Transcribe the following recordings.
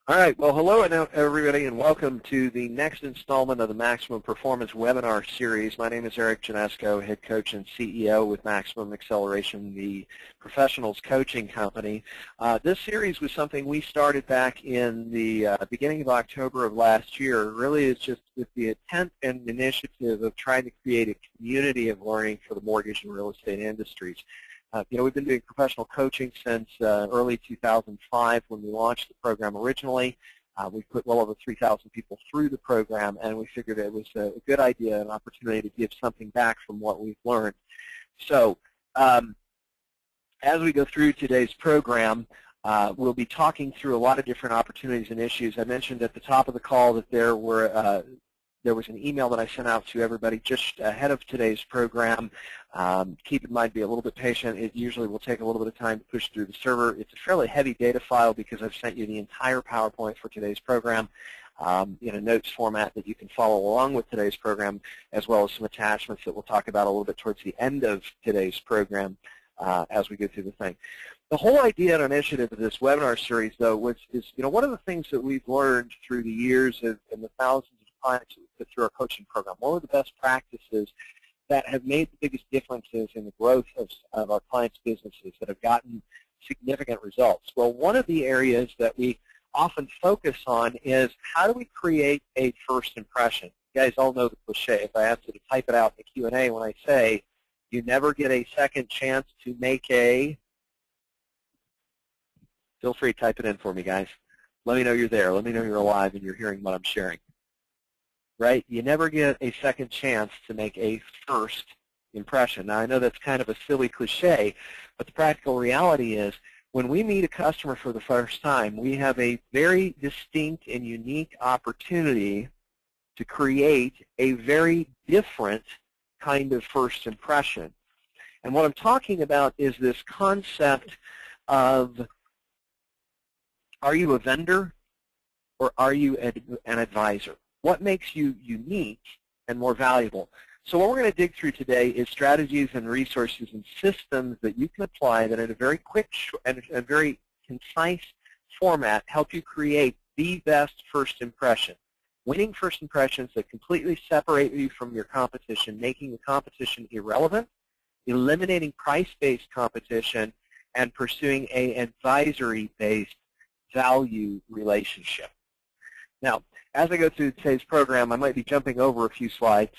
All right, well, hello everybody, and welcome to the next installment of the Maximum Performance webinar series. My name is Erik Janeczko, head coach and CEO with Maximum Acceleration, the professionals coaching company. This series was something we started back in the beginning of October of last year. Really, it's just with the intent and initiative of trying to create a community of learning for the mortgage and real estate industries. We've been doing professional coaching since early 2005 when we launched the program originally. We've put well over 3,000 people through the program, and we figured it was a good idea, an opportunity to give something back from what we've learned. So as we go through today's program, we'll be talking through a lot of different opportunities and issues. I mentioned at the top of the call that there was an email that I sent out to everybody just ahead of today's program. Keep in mind, be a little bit patient. It usually will take a little bit of time to push through the server. It's a fairly heavy data file because I've sent you the entire PowerPoint for today's program in a notes format that you can follow along with today's program, as well as some attachments that we'll talk about a little bit towards the end of today's program as we go through the thing. The whole idea and initiative of this webinar series, though, is one of the things that we've learned through the years and the thousands of clients that we put through our coaching program. One of the best practices that have made the biggest differences in the growth of our clients' businesses that have gotten significant results. Well, one of the areas that we often focus on is how do we create a first impression? You guys all know the cliche. If I ask you to type it out in the Q&A when I say you never get a second chance to make a, feel free to type it in for me, guys. Let me know you're there. Let me know you're alive and you're hearing what I'm sharing. Right? You never get a second chance to make a first impression. Now, I know that's kind of a silly cliche, but the practical reality is when we meet a customer for the first time, we have a very distinct and unique opportunity to create a very different kind of first impression. And what I'm talking about is this concept of, are you a vendor or are you an advisor? What makes you unique and more valuable? So what we're going to dig through today is strategies and resources and systems that you can apply that in a very quick and a very concise format help you create the best first impression. Winning first impressions that completely separate you from your competition, making the competition irrelevant, eliminating price-based competition, and pursuing an advisory-based value relationship. Now, as I go through today's program, I might be jumping over a few slides.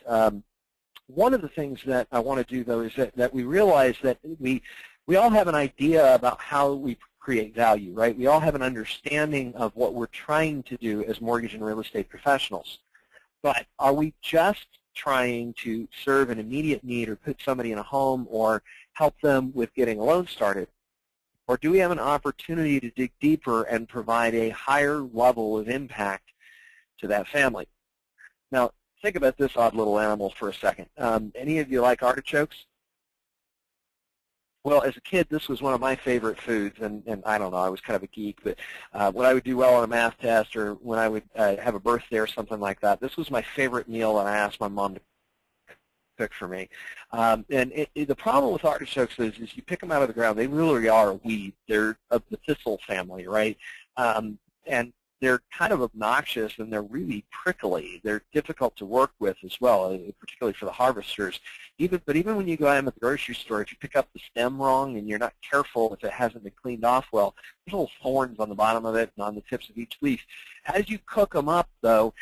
One of the things that I want to do, though, is that we realize that we all have an idea about how we create value, right? We all have an understanding of what we're trying to do as mortgage and real estate professionals. But are we just trying to serve an immediate need or put somebody in a home or help them with getting a loan started? Or do we have an opportunity to dig deeper and provide a higher level of impact to that family? Now, think about this odd little animal for a second. Any of you like artichokes? Well, as a kid, this was one of my favorite foods, and I don't know, I was kind of a geek, but when I would do well on a math test or when I would have a birthday or something like that, this was my favorite meal, and I asked my mom to cook for me. The problem with artichokes is you pick them out of the ground, they really are a weed. They're of the thistle family, right? And they're kind of obnoxious and they're really prickly. They're difficult to work with as well, particularly for the harvesters. But even when you go out at the grocery store, if you pick up the stem wrong and you're not careful, if it hasn't been cleaned off well, there's little thorns on the bottom of it and on the tips of each leaf. As you cook them up, though,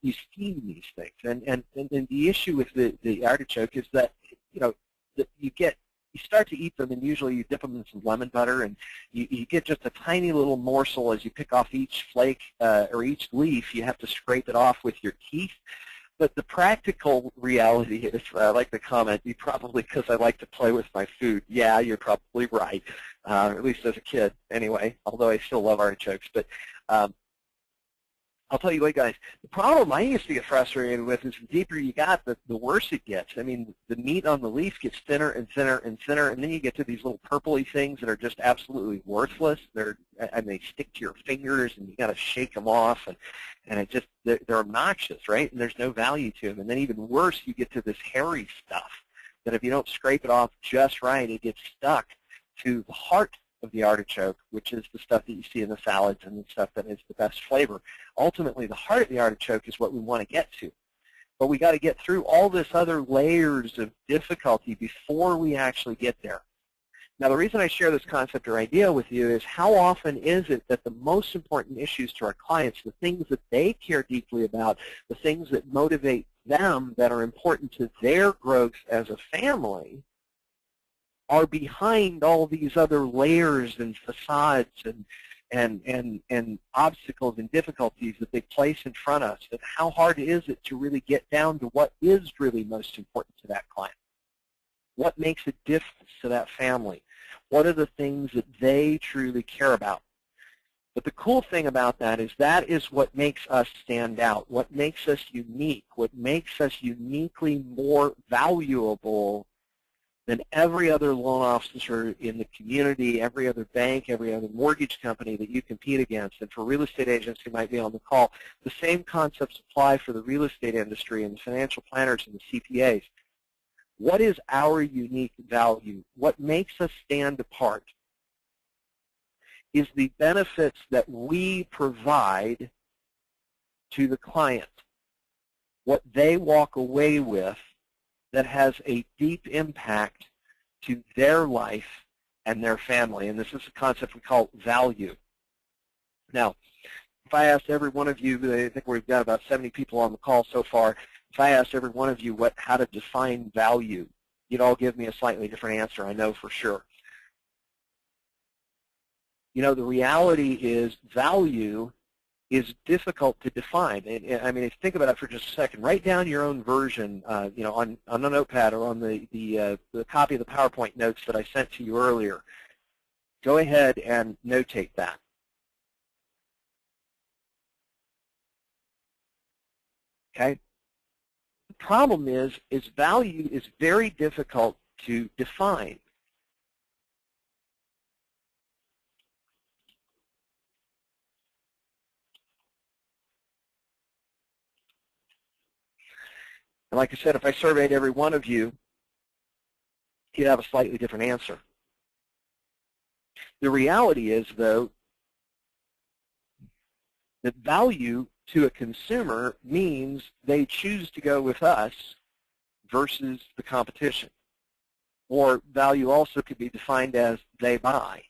you steam these things. And the issue with the artichoke is that, you start to eat them, and usually you dip them in some lemon butter, and you get just a tiny little morsel as you pick off each flake or each leaf. You have to scrape it off with your teeth. But the practical reality is, I like the comment, you probably, because I like to play with my food. Yeah, you're probably right, at least as a kid anyway, although I still love artichokes. But I'll tell you what, guys, the problem I used to get frustrated with is the deeper you got, the worse it gets. I mean, the meat on the leaf gets thinner and thinner and thinner, and then you get to these little purpley things that are just absolutely worthless. And they stick to your fingers, and you got to shake them off, and they're obnoxious, right? And there's no value to them. And then even worse, you get to this hairy stuff that if you don't scrape it off just right, it gets stuck to the heart of the artichoke, which is the stuff that you see in the salads and the stuff that is the best flavor. Ultimately, the heart of the artichoke is what we want to get to. But we got to get through all this other layers of difficulty before we actually get there. Now, the reason I share this concept or idea with you is how often is it that the most important issues to our clients, the things that they care deeply about, the things that motivate them that are important to their growth as a family, are behind all these other layers and facades and obstacles and difficulties that they place in front of us. And how hard is it to really get down to what is really most important to that client? What makes a difference to that family? What are the things that they truly care about? But the cool thing about that is what makes us stand out, what makes us unique, what makes us uniquely more valuable than every other loan officer in the community, every other bank, every other mortgage company that you compete against. And for real estate agents who might be on the call, the same concepts apply for the real estate industry and the financial planners and the CPAs. What is our unique value? What makes us stand apart is the benefits that we provide to the client, what they walk away with that has a deep impact to their life and their family. And this is a concept we call value. Now, if I asked every one of you, I think we've got about 70 people on the call so far, if I asked every one of you how to define value, you'd all give me a slightly different answer, I know for sure. You know, the reality is value is difficult to define. And I mean, if you think about it for just a second, write down your own version, you know, on a notepad or on the copy of the PowerPoint notes that I sent to you earlier. Go ahead and notate that. Okay? The problem is value is very difficult to define. And like I said, if I surveyed every one of you, you'd have a slightly different answer. The reality is, though, that value to a consumer means they choose to go with us versus the competition. Or value also could be defined as they buy.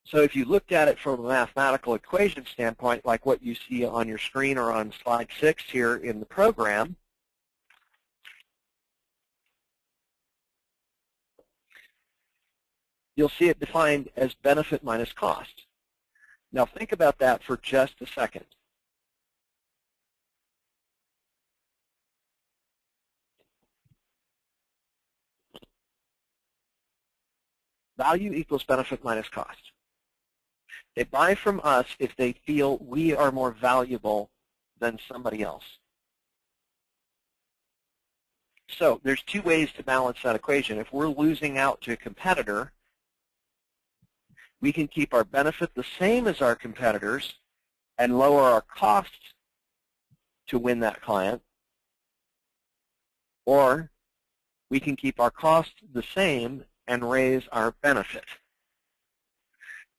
So if you looked at it from a mathematical equation standpoint, like what you see on your screen or on slide 6 here in the program, you'll see it defined as benefit minus cost. Now think about that for just a second. Value equals benefit minus cost. They buy from us if they feel we are more valuable than somebody else. So there's two ways to balance that equation. If we're losing out to a competitor, we can keep our benefit the same as our competitors and lower our costs to win that client. Or we can keep our costs the same and raise our benefit.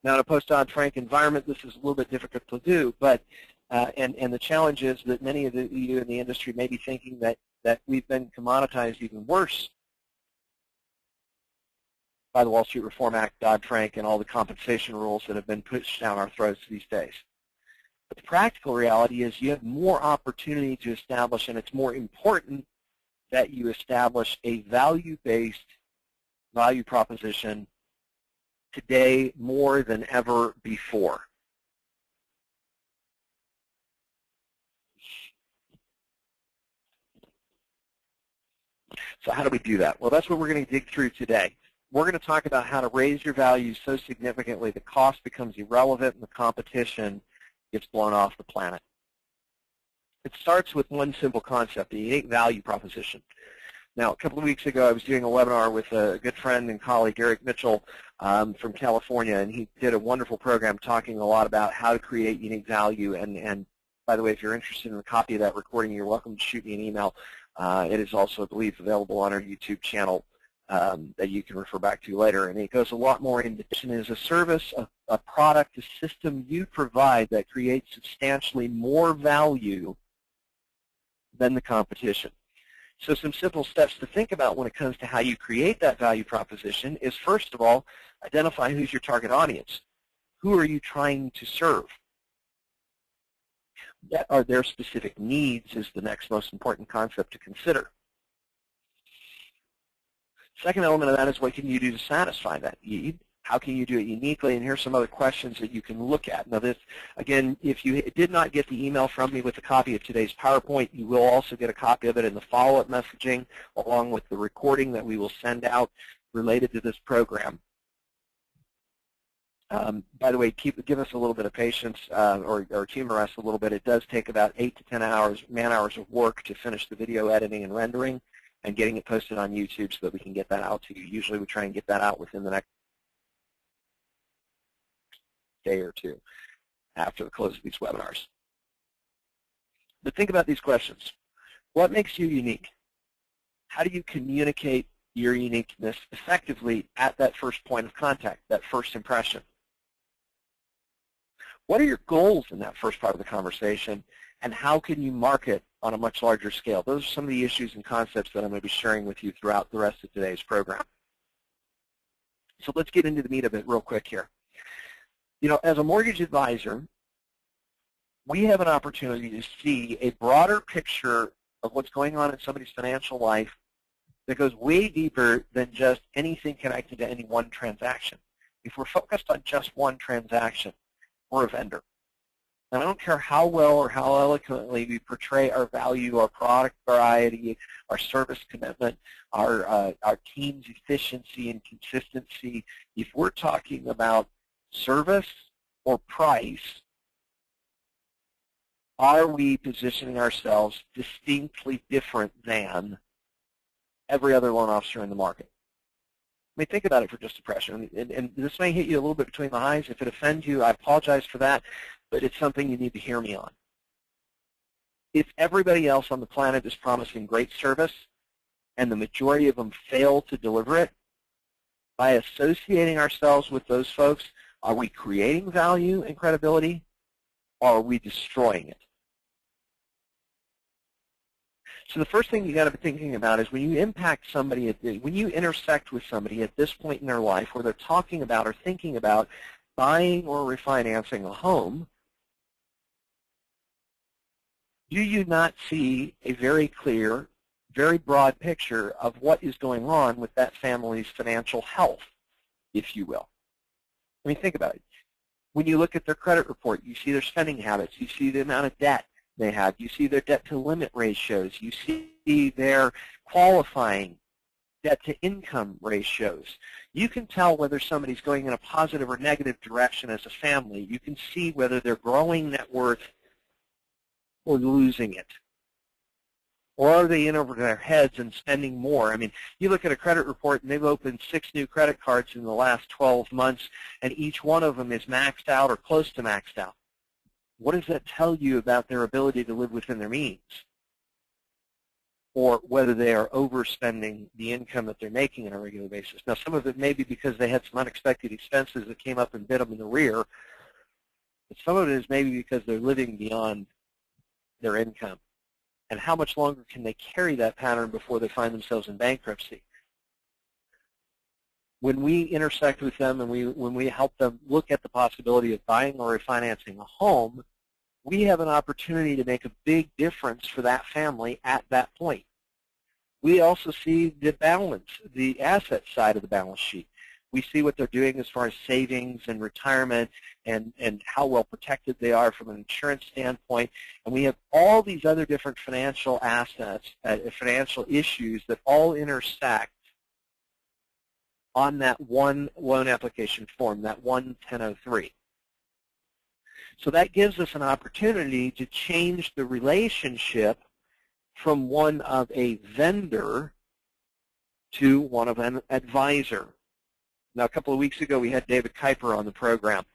Now, in a post-Dodd-Frank environment, this is a little bit difficult to do, but and the challenge is that many of you in the industry may be thinking that we've been commoditized even worse by the Wall Street Reform Act, Dodd-Frank, and all the compensation rules that have been pushed down our throats these days. But the practical reality is you have more opportunity to establish, and it's more important that you establish a value-based value proposition today more than ever before. So how do we do that? Well, that's what we're going to dig through today. We're going to talk about how to raise your value so significantly the cost becomes irrelevant and the competition gets blown off the planet. It starts with one simple concept, a unique value proposition. Now, a couple of weeks ago, I was doing a webinar with a good friend and colleague, Erik Mitchell, from California, and he did a wonderful program talking a lot about how to create unique value. And by the way, if you're interested in a copy of that recording, you're welcome to shoot me an email. It is also, I believe, available on our YouTube channel that you can refer back to later. And it goes a lot more into is a service, a product, a system you provide that creates substantially more value than the competition. So some simple steps to think about when it comes to how you create that value proposition is, first of all, identify who's your target audience. Who are you trying to serve? What are their specific needs is the next most important concept to consider. Second element of that is, what can you do to satisfy that need? How can you do it uniquely? And here's some other questions that you can look at. Now this, again, if you did not get the email from me with a copy of today's PowerPoint, you will also get a copy of it in the follow-up messaging along with the recording that we will send out related to this program. By the way, give us a little bit of patience or humor us a little bit. It does take about 8 to 10 hours, man-hours of work to finish the video editing and rendering and getting it posted on YouTube so that we can get that out to you. Usually we try and get that out within the next day or two after the close of these webinars. But think about these questions. What makes you unique? How do you communicate your uniqueness effectively at that first point of contact, that first impression? What are your goals in that first part of the conversation, and how can you market on a much larger scale? Those are some of the issues and concepts that I'm going to be sharing with you throughout the rest of today's program. So let's get into the meat of it real quick here. You know, as a mortgage advisor, we have an opportunity to see a broader picture of what's going on in somebody's financial life that goes way deeper than just anything connected to any one transaction. If we're focused on just one transaction, we're a vendor. And I don't care how well or how eloquently we portray our value, our product variety, our service commitment, our team's efficiency and consistency. If we're talking about service or price, are we positioning ourselves distinctly different than every other loan officer in the market? I mean, think about it for just a second. And this may hit you a little bit between the eyes. If it offends you, I apologize for that, but it's something you need to hear me on. If everybody else on the planet is promising great service and the majority of them fail to deliver it, by associating ourselves with those folks, are we creating value and credibility, or are we destroying it? So the first thing you got to be thinking about is when you impact somebody, when you intersect with somebody at this point in their life where they're talking about or thinking about buying or refinancing a home, do you not see a very clear, very broad picture of what is going on with that family's financial health, if you will? I mean, think about it. When you look at their credit report, you see their spending habits, you see the amount of debt they have, you see their debt-to-limit ratios, you see their qualifying debt-to-income ratios. You can tell whether somebody's going in a positive or negative direction as a family. You can see whether they're growing net worth or losing it. Or are they in over their heads and spending more? I mean, you look at a credit report and they've opened 6 new credit cards in the last 12 months, and each one of them is maxed out or close to maxed out. What does that tell you about their ability to live within their means? Or whether they are overspending the income that they're making on a regular basis. Now, some of it may be because they had some unexpected expenses that came up and bit them in the rear, but some of it is maybe because they're living beyond their income. And how much longer can they carry that pattern before they find themselves in bankruptcy? When we intersect with them and when we help them look at the possibility of buying or refinancing a home, we have an opportunity to make a big difference for that family at that point. We also see the balance, the asset side of the balance sheet. We see what they're doing as far as savings and retirement and how well protected they are from an insurance standpoint. And we have all these other different financial assets, financial issues that all intersect on that one loan application form, that 1003. So that gives us an opportunity to change the relationship from one of a vendor to one of an advisor. Now, a couple of weeks ago, we had David Kuiper on the program.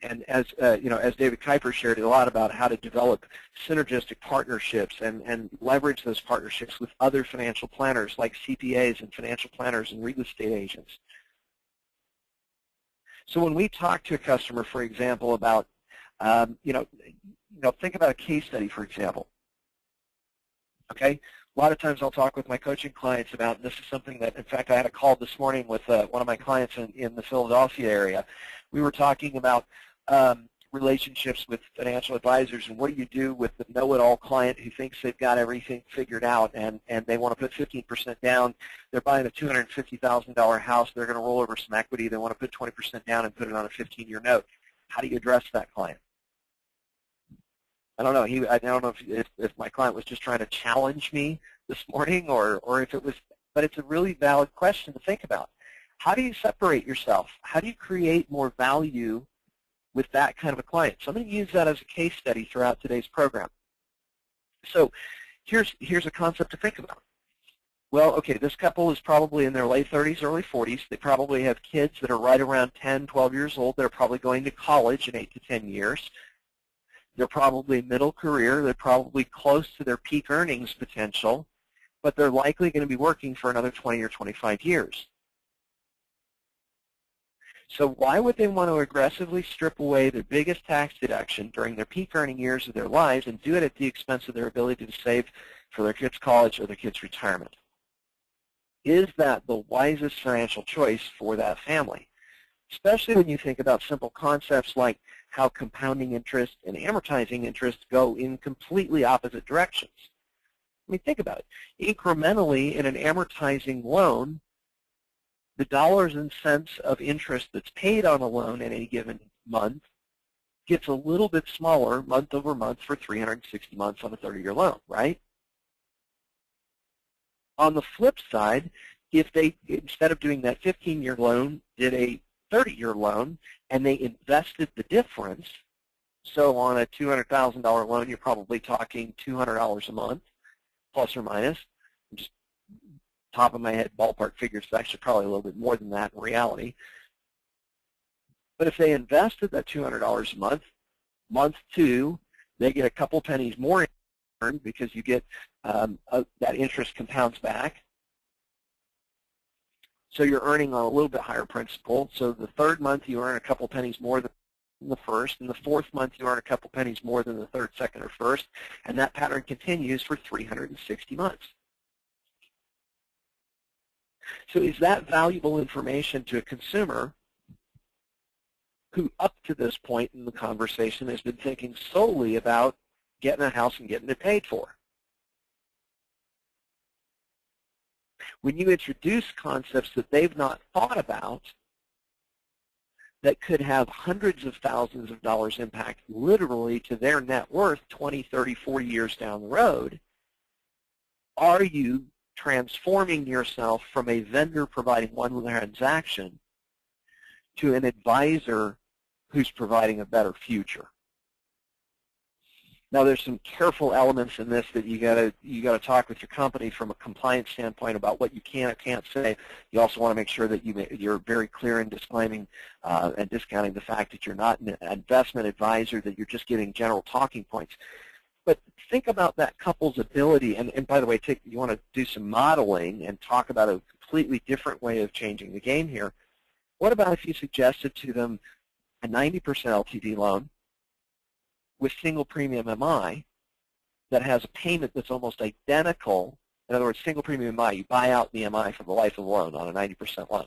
And as as David Kuiper shared a lot about how to develop synergistic partnerships and leverage those partnerships with other financial planners like CPAs and financial planners and real estate agents. So when we talk to a customer, for example, about think about a case study, for example. Okay, a lot of times I'll talk with my coaching clients about, and this is something that, in fact, I had a call this morning with one of my clients in the Philadelphia area. We were talking about relationships with financial advisors, and what do you do with the know-it-all client who thinks they've got everything figured out, and they want to put 15% down. They're buying a $250,000 house. They're going to roll over some equity. They want to put 20% down and put it on a 15-year note. How do you address that client? I don't know. I don't know if my client was just trying to challenge me this morning, or if it was. But it's a really valid question to think about. How do you separate yourself? How do you create more value with that kind of a client? So I'm going to use that as a case study throughout today's program. So here's a concept to think about. Well, okay, this couple is probably in their late 30s, early 40s. They probably have kids that are right around 10, 12 years old. They're probably going to college in 8 to 10 years. They're probably middle career. They're probably close to their peak earnings potential, but they're likely going to be working for another 20 or 25 years. So why would they want to aggressively strip away their biggest tax deduction during their peak earning years of their lives and do it at the expense of their ability to save for their kids' college or their kids' retirement? Is that the wisest financial choice for that family? Especially when you think about simple concepts like how compounding interest and amortizing interest go in completely opposite directions. I mean, think about it. Incrementally, in an amortizing loan, the dollars and cents of interest that's paid on a loan in any given month gets a little bit smaller month over month for 360 months on a 30-year loan, right? On the flip side, if they, instead of doing that 15-year loan, did a 30-year loan, and they invested the difference, so on a $200,000 loan, you're probably talking $200 a month, plus or minus. Just top of my head ballpark figures, it's actually probably a little bit more than that in reality. But if they invested that $200 a month, month 2, they get a couple pennies more earned because you get that interest compounds back. So you're earning on a little bit higher principal. So the 3rd month you earn a couple pennies more than the 1st, and the 4th month you earn a couple pennies more than the 3rd, 2nd, or 1st, and that pattern continues for 360 months. So is that valuable information to a consumer who up to this point in the conversation has been thinking solely about getting a house and getting it paid for? When you introduce concepts that they've not thought about that could have hundreds of thousands of dollars impact literally to their net worth 20, 30, 40 years down the road, are you transforming yourself from a vendor providing one transaction to an advisor who's providing a better future? Now, there's some careful elements in this that you gotta talk with your company from a compliance standpoint about what you can or can't say. You also want to make sure that you're very clear in disclaiming and discounting the fact that you're not an investment advisor, that you're just giving general talking points. But think about that couple's ability, and by the way, you want to do some modeling and talk about a completely different way of changing the game here. What about if you suggested to them a 90% LTV loan with single premium MI that has a payment that's almost identical? In other words, single premium MI, you buy out the MI for the life of the loan on a 90% loan.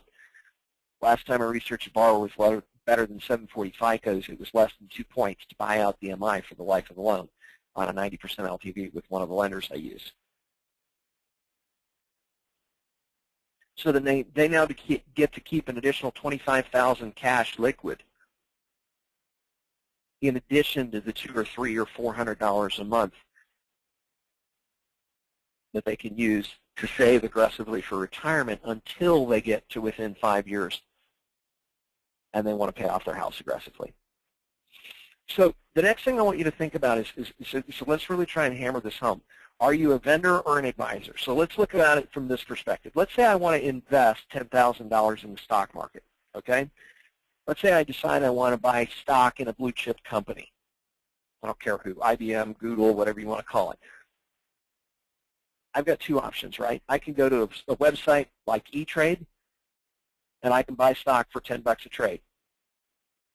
Last time I researched a borrower with better than 740 FICOs, it was less than 2 points to buy out the MI for the life of the loan on a 90% LTV with one of the lenders I use. So then they now get to keep an additional $25,000 cash liquid in addition to the $200 or $300 or $400 a month that they can use to save aggressively for retirement until they get to within 5 years and they want to pay off their house aggressively. So the next thing I want you to think about is so let's really try and hammer this home. Are you a vendor or an advisor? So let's look at it from this perspective. Let's say I want to invest $10,000 in the stock market, okay? Let's say I decide I want to buy stock in a blue chip company. I don't care who, IBM, Google, whatever you want to call it. I've got two options, right? I can go to a website like E-Trade, and I can buy stock for $10 a trade.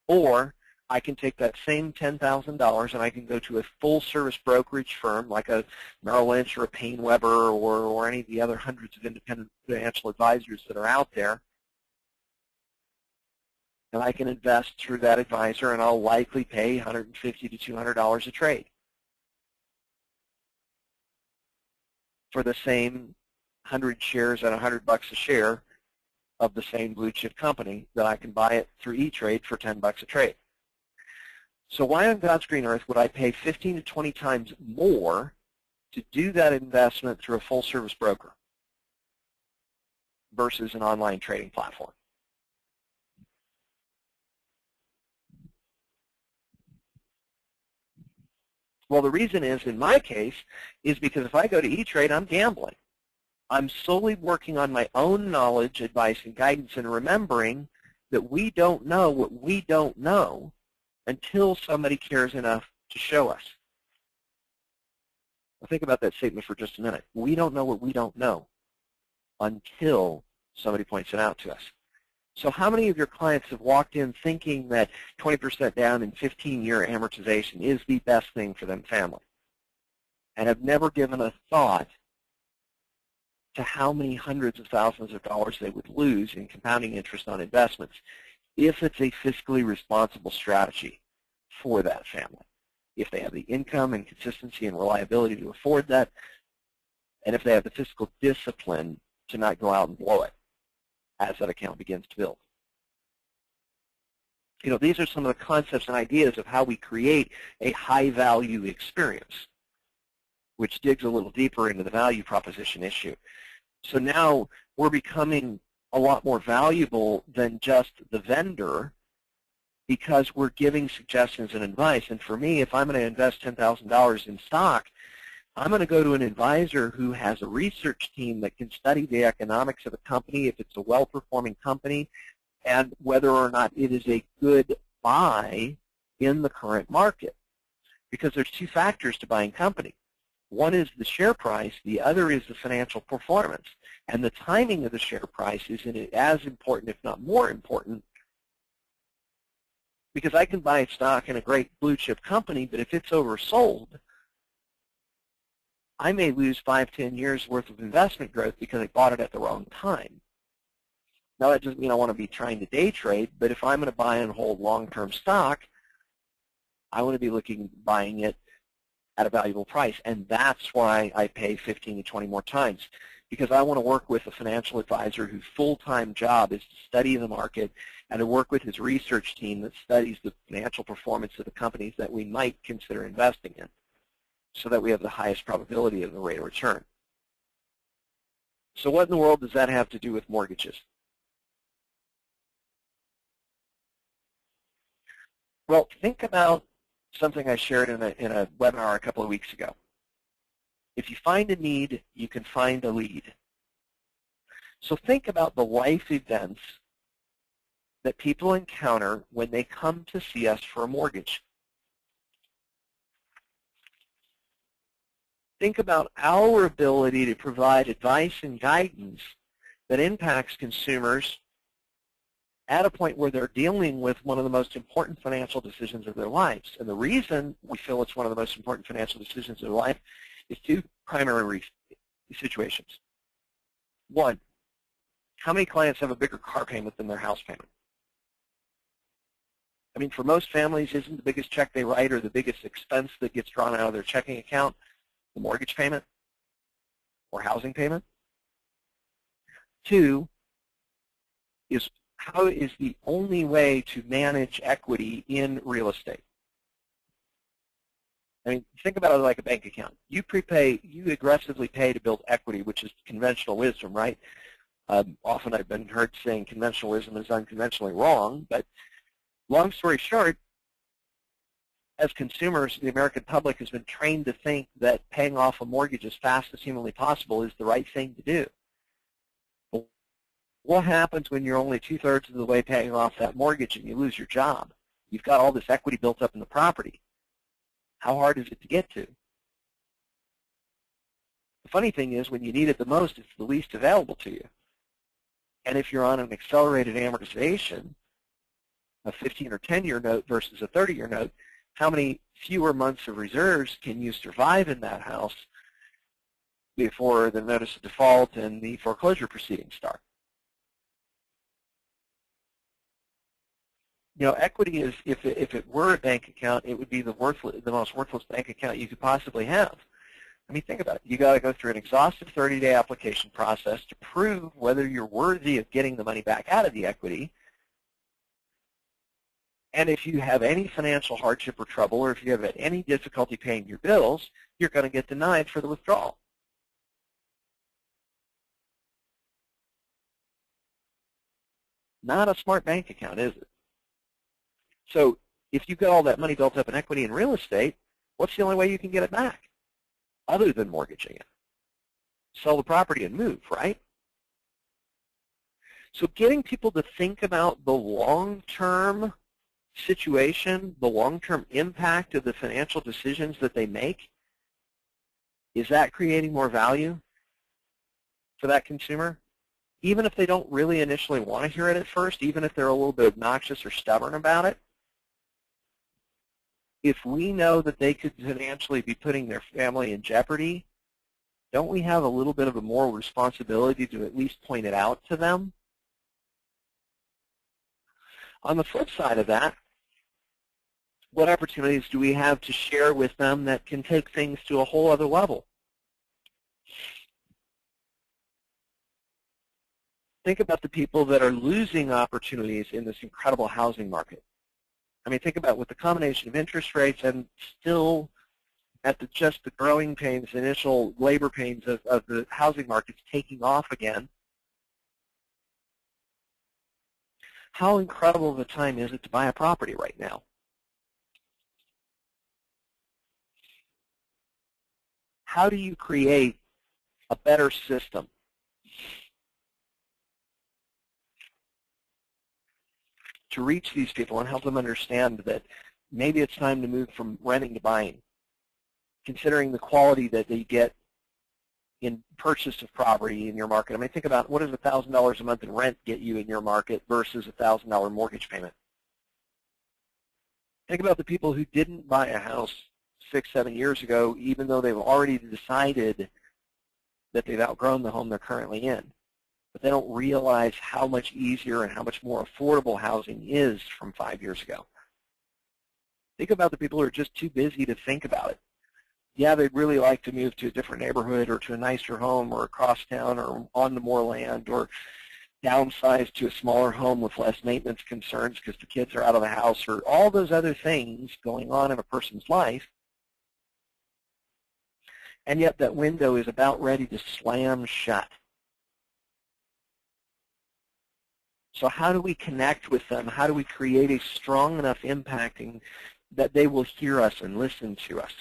Or I can take that same $10,000 and I can go to a full-service brokerage firm like a Merrill Lynch or a Payne Weber or any of the other hundreds of independent financial advisors that are out there, and I can invest through that advisor, and I'll likely pay $150 to $200 a trade for the same 100 shares at $100 a share of the same blue chip company that I can buy it through E-Trade for $10 a trade. So why on God's green earth would I pay 15 to 20 times more to do that investment through a full-service broker versus an online trading platform? Well, the reason is, in my case, is because if I go to E-Trade, I'm gambling. I'm solely working on my own knowledge, advice, and guidance, and remembering that we don't know what we don't know until somebody cares enough to show us. Now think about that statement for just a minute. We don't know what we don't know until somebody points it out to us. So how many of your clients have walked in thinking that 20% down in 15-year amortization is the best thing for them family and have never given a thought to how many hundreds of thousands of dollars they would lose in compounding interest on investments if it's a fiscally responsible strategy for that family, if they have the income and consistency and reliability to afford that, and if they have the fiscal discipline to not go out and blow it as that account begins to build. You know, these are some of the concepts and ideas of how we create a high-value experience, which digs a little deeper into the value proposition issue. So now we're becoming a lot more valuable than just the vendor because we're giving suggestions and advice. And for me, if I'm going to invest $10,000 in stock, I'm going to go to an advisor who has a research team that can study the economics of a company, if it's a well-performing company, and whether or not it is a good buy in the current market. Because there's two factors to buying company. One is the share price, the other is the financial performance. And the timing of the share price is as important, if not more important, because I can buy a stock in a great blue chip company, but if it's oversold, I may lose 5-10 years worth of investment growth because I bought it at the wrong time. Now that doesn't mean I want to be trying to day trade, but if I'm going to buy and hold long-term stock, I want to be buying it at a valuable price, and that's why I pay 15 to 20 more times, because I want to work with a financial advisor whose full-time job is to study the market and to work with his research team that studies the financial performance of the companies that we might consider investing in, so that we have the highest probability of the rate of return. So what in the world does that have to do with mortgages? Well, think about something I shared in a webinar a couple of weeks ago. If you find a need, you can find a lead. So think about the life events that people encounter when they come to see us for a mortgage. Think about our ability to provide advice and guidance that impacts consumers at a point where they're dealing with one of the most important financial decisions of their lives. And the reason we feel it's one of the most important financial decisions of their life is two primary situations. One, how many clients have a bigger car payment than their house payment? I mean, for most families, isn't the biggest check they write or the biggest expense that gets drawn out of their checking account the mortgage payment or housing payment? Two is, how is the only way to manage equity in real estate? I mean, think about it like a bank account. You aggressively pay to build equity, which is conventional wisdom, right? Often I've been heard saying conventional wisdom is unconventionally wrong, but long story short, as consumers, the American public has been trained to think that paying off a mortgage as fast as humanly possible is the right thing to do. What happens when you're only 2/3 of the way paying off that mortgage and you lose your job? You've got all this equity built up in the property. How hard is it to get to? The funny thing is, when you need it the most, it's the least available to you. And if you're on an accelerated amortization, a 15 or 10-year note versus a 30-year note, how many fewer months of reserves can you survive in that house before the notice of default and the foreclosure proceedings start? You know, equity is, if it were a bank account, it would be the most worthless bank account you could possibly have. I mean, think about it. You got to go through an exhaustive 30-day application process to prove whether you're worthy of getting the money back out of the equity. And if you have any financial hardship or trouble, or if you have any difficulty paying your bills, you're going to get denied for the withdrawal. Not a smart bank account, is it? So if you've got all that money built up in equity in real estate, what's the only way you can get it back other than mortgaging it? Sell the property and move, right? So getting people to think about the long-term situation, the long-term impact of the financial decisions that they make, is that creating more value for that consumer? Even if they don't really initially want to hear it at first, even if they're a little bit obnoxious or stubborn about it, if we know that they could financially be putting their family in jeopardy, don't we have a little bit of a moral responsibility to at least point it out to them? On the flip side of that, what opportunities do we have to share with them that can take things to a whole other level? Think about the people that are losing opportunities in this incredible housing market. I mean, think about with the combination of interest rates and still at just the growing pains, initial labor pains of the housing markets taking off again. How incredible of a time is it to buy a property right now? How do you create a better system to reach these people and help them understand that maybe it's time to move from renting to buying, considering the quality that they get in purchase of property in your market? I mean, think about what does $1,000 a month in rent get you in your market versus a $1,000 mortgage payment. Think about the people who didn't buy a house 6, 7 years ago, even though they've already decided that they've outgrown the home they're currently in. But they don't realize how much easier and how much more affordable housing is from 5 years ago. Think about the people who are just too busy to think about it. Yeah, they'd really like to move to a different neighborhood or to a nicer home or across town or onto more land or downsize to a smaller home with less maintenance concerns because the kids are out of the house, or all those other things going on in a person's life. And yet that window is about ready to slam shut. So how do we connect with them? How do we create a strong enough impacting that they will hear us and listen to us?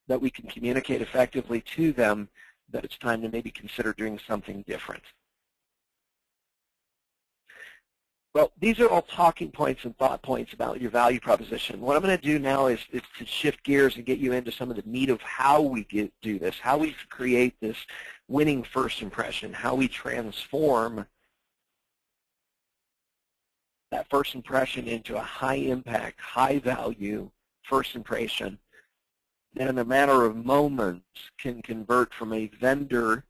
That we can communicate effectively to them that it's time to maybe consider doing something different. Well, these are all talking points and thought points about your value proposition. What I'm going to do now is to shift gears and get you into some of the meat of how we do this, how we create this winning first impression, how we transform that first impression into a high impact, high value first impression that in a matter of moments can convert from a vendor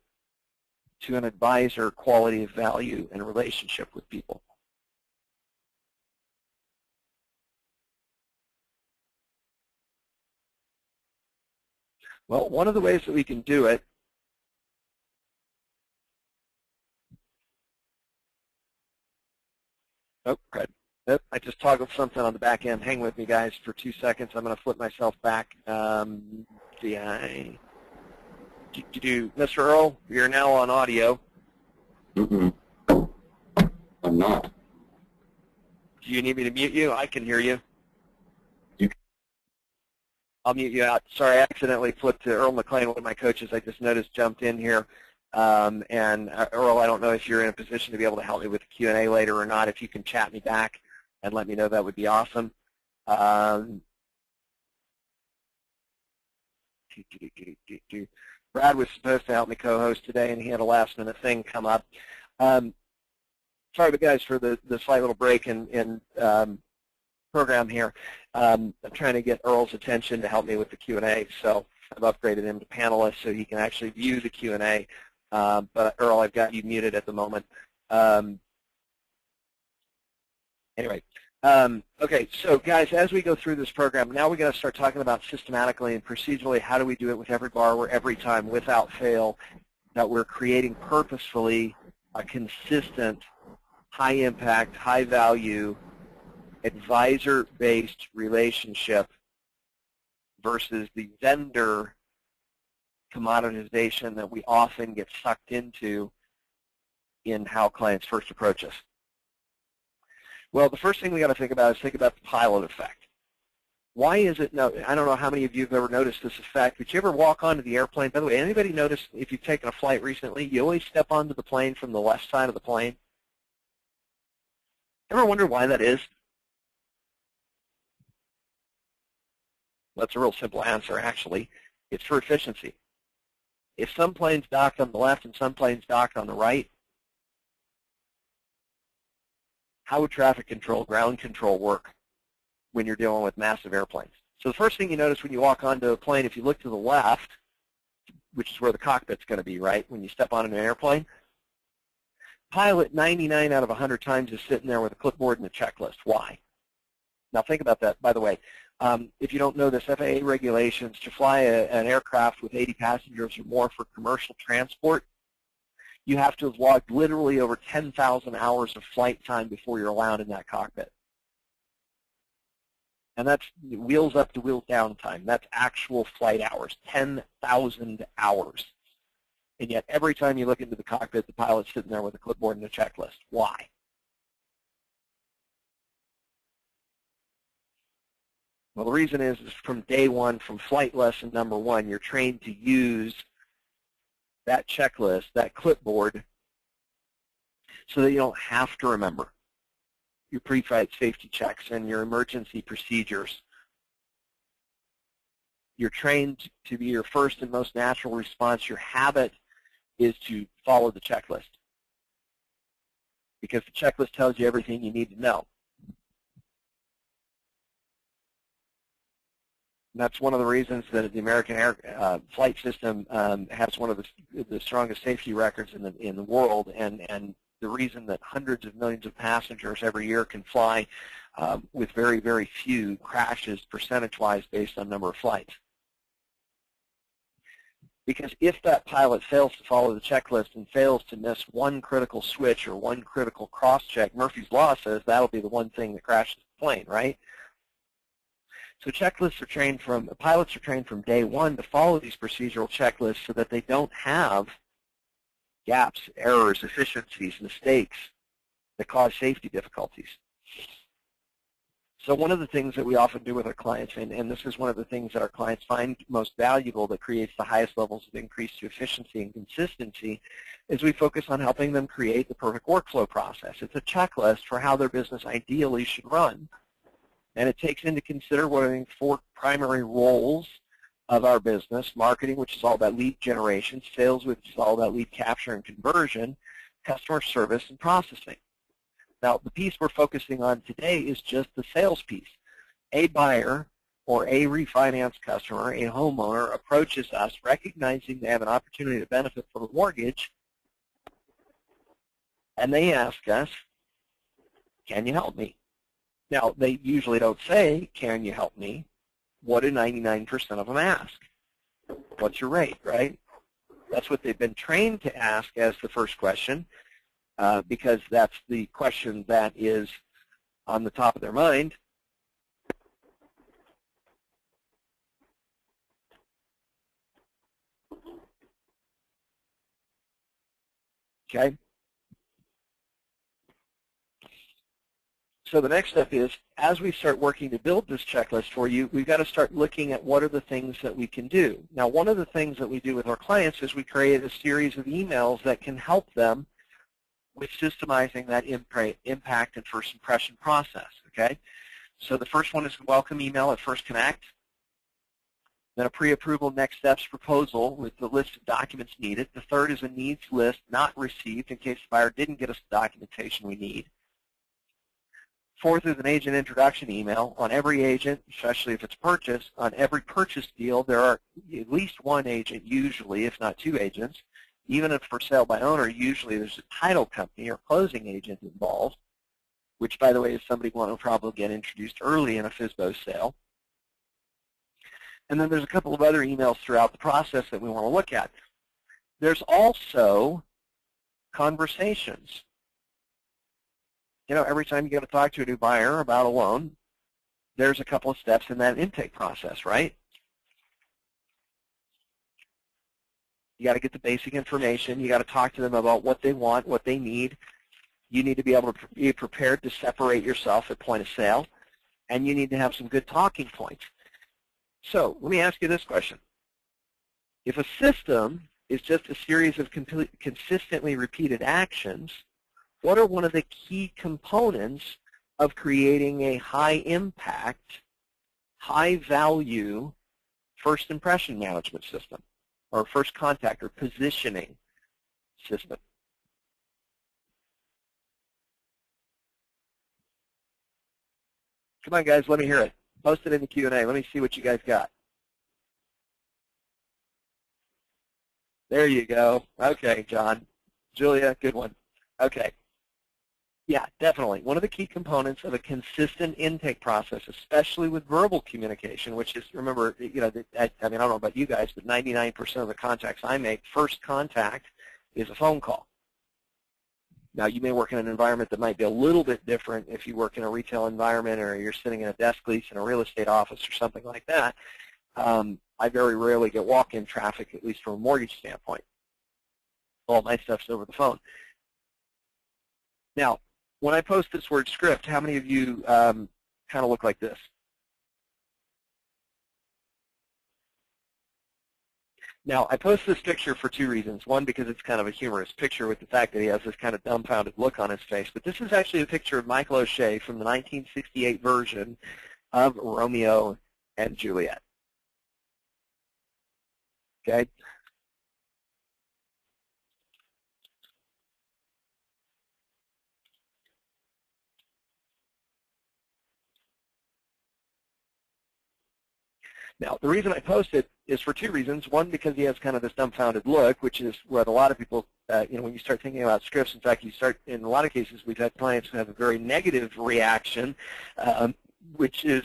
to an advisor, quality of value, and relationship with people. Well, one of the ways that we can do it I just toggled something on the back end. Hang with me, guys, for 2 seconds. I'm going to flip myself back. Mr. Earl, you're now on audio. I'm not. Do you need me to mute you? I can hear you. I'll mute you out. Sorry, I accidentally flipped to Earl McLean, one of my coaches I just noticed jumped in here. And Earl, I don't know if you're in a position to be able to help me with the Q&A later or not. If you can chat me back and let me know, that would be awesome. Brad was supposed to help me co-host today, and he had a last-minute thing come up. Sorry, guys, for the slight little break in program here. I'm trying to get Earl's attention to help me with the Q&A, so I've upgraded him to panelist so he can actually view the Q&A. But Earl, I've got you muted at the moment. Anyway, okay, so guys, as we go through this program, now we're going to start talking about systematically and procedurally how do we do it with every borrower every time without fail, that we're creating purposefully a consistent, high-impact, high-value, advisor-based relationship versus the vendor commoditization that we often get sucked into in how clients first approach us. Well, the first thing we got to think about is think about the pilot effect. Why is it, I don't know how many of you have ever noticed this effect, but you ever walk onto the airplane? By the way, anybody notice if you've taken a flight recently, you always step onto the plane from the left side of the plane? Ever wonder why that is? That's a real simple answer, actually. It's for efficiency. If some planes docked on the left and some planes docked on the right, how would traffic control, ground control work when you're dealing with massive airplanes? So the first thing you notice when you walk onto a plane, if you look to the left, which is where the cockpit's going to be, right, when you step on an airplane, pilot 99 out of 100 times is sitting there with a clipboard and a checklist. Why? Now think about that, by the way. If you don't know this, FAA regulations, to fly an aircraft with 80 passengers or more for commercial transport, you have to have logged literally over 10,000 hours of flight time before you're allowed in that cockpit. And that's wheels up to wheels down time. That's actual flight hours, 10,000 hours. And yet every time you look into the cockpit, the pilot's sitting there with a clipboard and a checklist. Why? Well, the reason is from day one, from flight lesson number one, you're trained to use that checklist, that clipboard, so that you don't have to remember your pre-flight safety checks and your emergency procedures. You're trained to be your first and most natural response. Your habit is to follow the checklist because the checklist tells you everything you need to know. And that's one of the reasons that the American air flight system has one of the strongest safety records in the world, and the reason that hundreds of millions of passengers every year can fly with very, very few crashes percentage-wise based on number of flights. Because if that pilot fails to follow the checklist and fails to miss one critical switch or one critical cross-check, Murphy's Law says that'll be the one thing that crashes the plane, right? So pilots are trained from day one to follow these procedural checklists so that they don't have gaps, errors, efficiencies, mistakes that cause safety difficulties. So one of the things that we often do with our clients, and this is one of the things that our clients find most valuable that creates the highest levels of increased efficiency and consistency, is we focus on helping them create the perfect workflow process. It's a checklist for how their business ideally should run. And it takes into consideration 4 primary roles of our business: marketing, which is all about lead generation; sales, which is all about lead capture and conversion; customer service, and processing. Now, the piece we're focusing on today is just the sales piece. A buyer or a refinance customer, a homeowner, approaches us recognizing they have an opportunity to benefit from a mortgage, and they ask us, can you help me? Now, they usually don't say, can you help me? What do 99% of them ask? What's your rate, right? That's what they've been trained to ask as the first question, because that's the question that is on the top of their mind. Okay? So the next step is, as we start working to build this checklist for you, we've got to start looking at what are the things that we can do. Now, one of the things that we do with our clients is we create a series of emails that can help them with systemizing that impact and first impression process, okay? So the first one is a welcome email at First Connect, then a pre-approval next steps proposal with the list of documents needed. The third is a needs list not received in case the buyer didn't get us the documentation we need. Fourth is an agent introduction email. On every agent, especially if it's purchase, on every purchase deal, there are at least one agent usually, if not two agents. Even if for sale by owner, usually there's a title company or closing agent involved, which, by the way, is somebody who will probably get introduced early in a FSBO sale. And then there's a couple of other emails throughout the process that we want to look at. There's also conversations. You know, every time you get to talk to a new buyer about a loan, there's a couple of steps in that intake process, right? You got to get the basic information. You got to talk to them about what they want, what they need. You need to be able to be prepared to separate yourself at point of sale, and you need to have some good talking points. So let me ask you this question. If a system is just a series of consistently repeated actions, what are one of the key components of creating a high-impact, high-value first impression management system, or first contact or positioning system? Come on, guys, let me hear it. Post it in the Q&A. Let me see what you guys got. There you go. Okay, John. Julia, good one. Okay. Yeah, definitely. One of the key components of a consistent intake process, especially with verbal communication, which is, remember, you know, I mean, I don't know about you guys, but 99% of the contacts I make, first contact is a phone call. Now, you may work in an environment that might be a little bit different if you work in a retail environment or you're sitting in a desk lease in a real estate office or something like that. I very rarely get walk-in traffic, at least from a mortgage standpoint. All my stuff's over the phone. Now, when I post this word script, how many of you kind of look like this? Now, I post this picture for two reasons. One, because it's kind of a humorous picture with the fact that he has this kind of dumbfounded look on his face. But this is actually a picture of Michael O'Shea from the 1968 version of Romeo and Juliet. Okay? Now, the reason I post it is for two reasons. One, because he has kind of this dumbfounded look, which is what a lot of people, you know, when you start thinking about scripts, in fact, you start, in a lot of cases, we've had clients who have a very negative reaction, which is,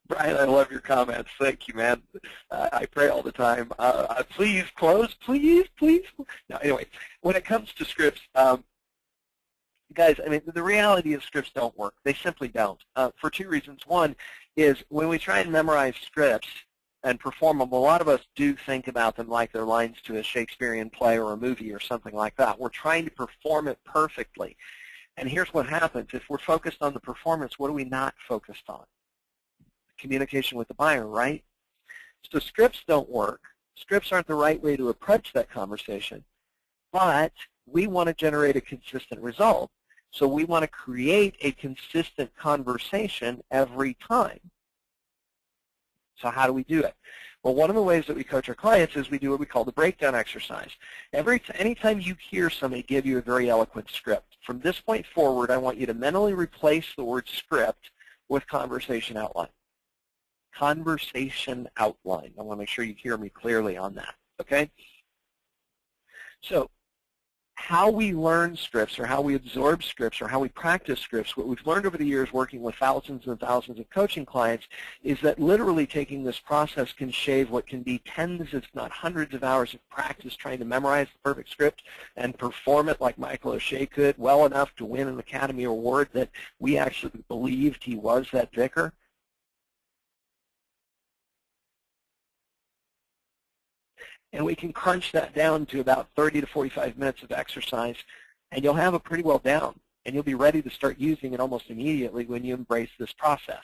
Brian, I love your comments. Thank you, man. I pray all the time. Please close, please, please. Now, anyway, when it comes to scripts, guys, I mean, the reality is scripts don't work. They simply don't, for two reasons. One is when we try and memorize scripts and perform them, a lot of us do think about them like they're lines to a Shakespearean play or a movie or something like that. We're trying to perform it perfectly. And here's what happens. If we're focused on the performance, what are we not focused on? Communication with the buyer, right? So scripts don't work. Scripts aren't the right way to approach that conversation. But we want to generate a consistent result. So we want to create a consistent conversation every time. So how do we do it? Well, one of the ways that we coach our clients is we do what we call the breakdown exercise. Anytime you hear somebody give you a very eloquent script, from this point forward, I want you to mentally replace the word script with conversation outline. Conversation outline. I want to make sure you hear me clearly on that, okay? So how we learn scripts or how we absorb scripts or how we practice scripts, what we've learned over the years working with thousands and thousands of coaching clients is that literally taking this process can shave what can be tens, if not hundreds of hours of practice trying to memorize the perfect script and perform it like Michael O'Shea could well enough to win an Academy Award that we actually believed he was that vicar. And we can crunch that down to about 30 to 45 minutes of exercise, and you'll have it pretty well down. and you'll be ready to start using it almost immediately when you embrace this process.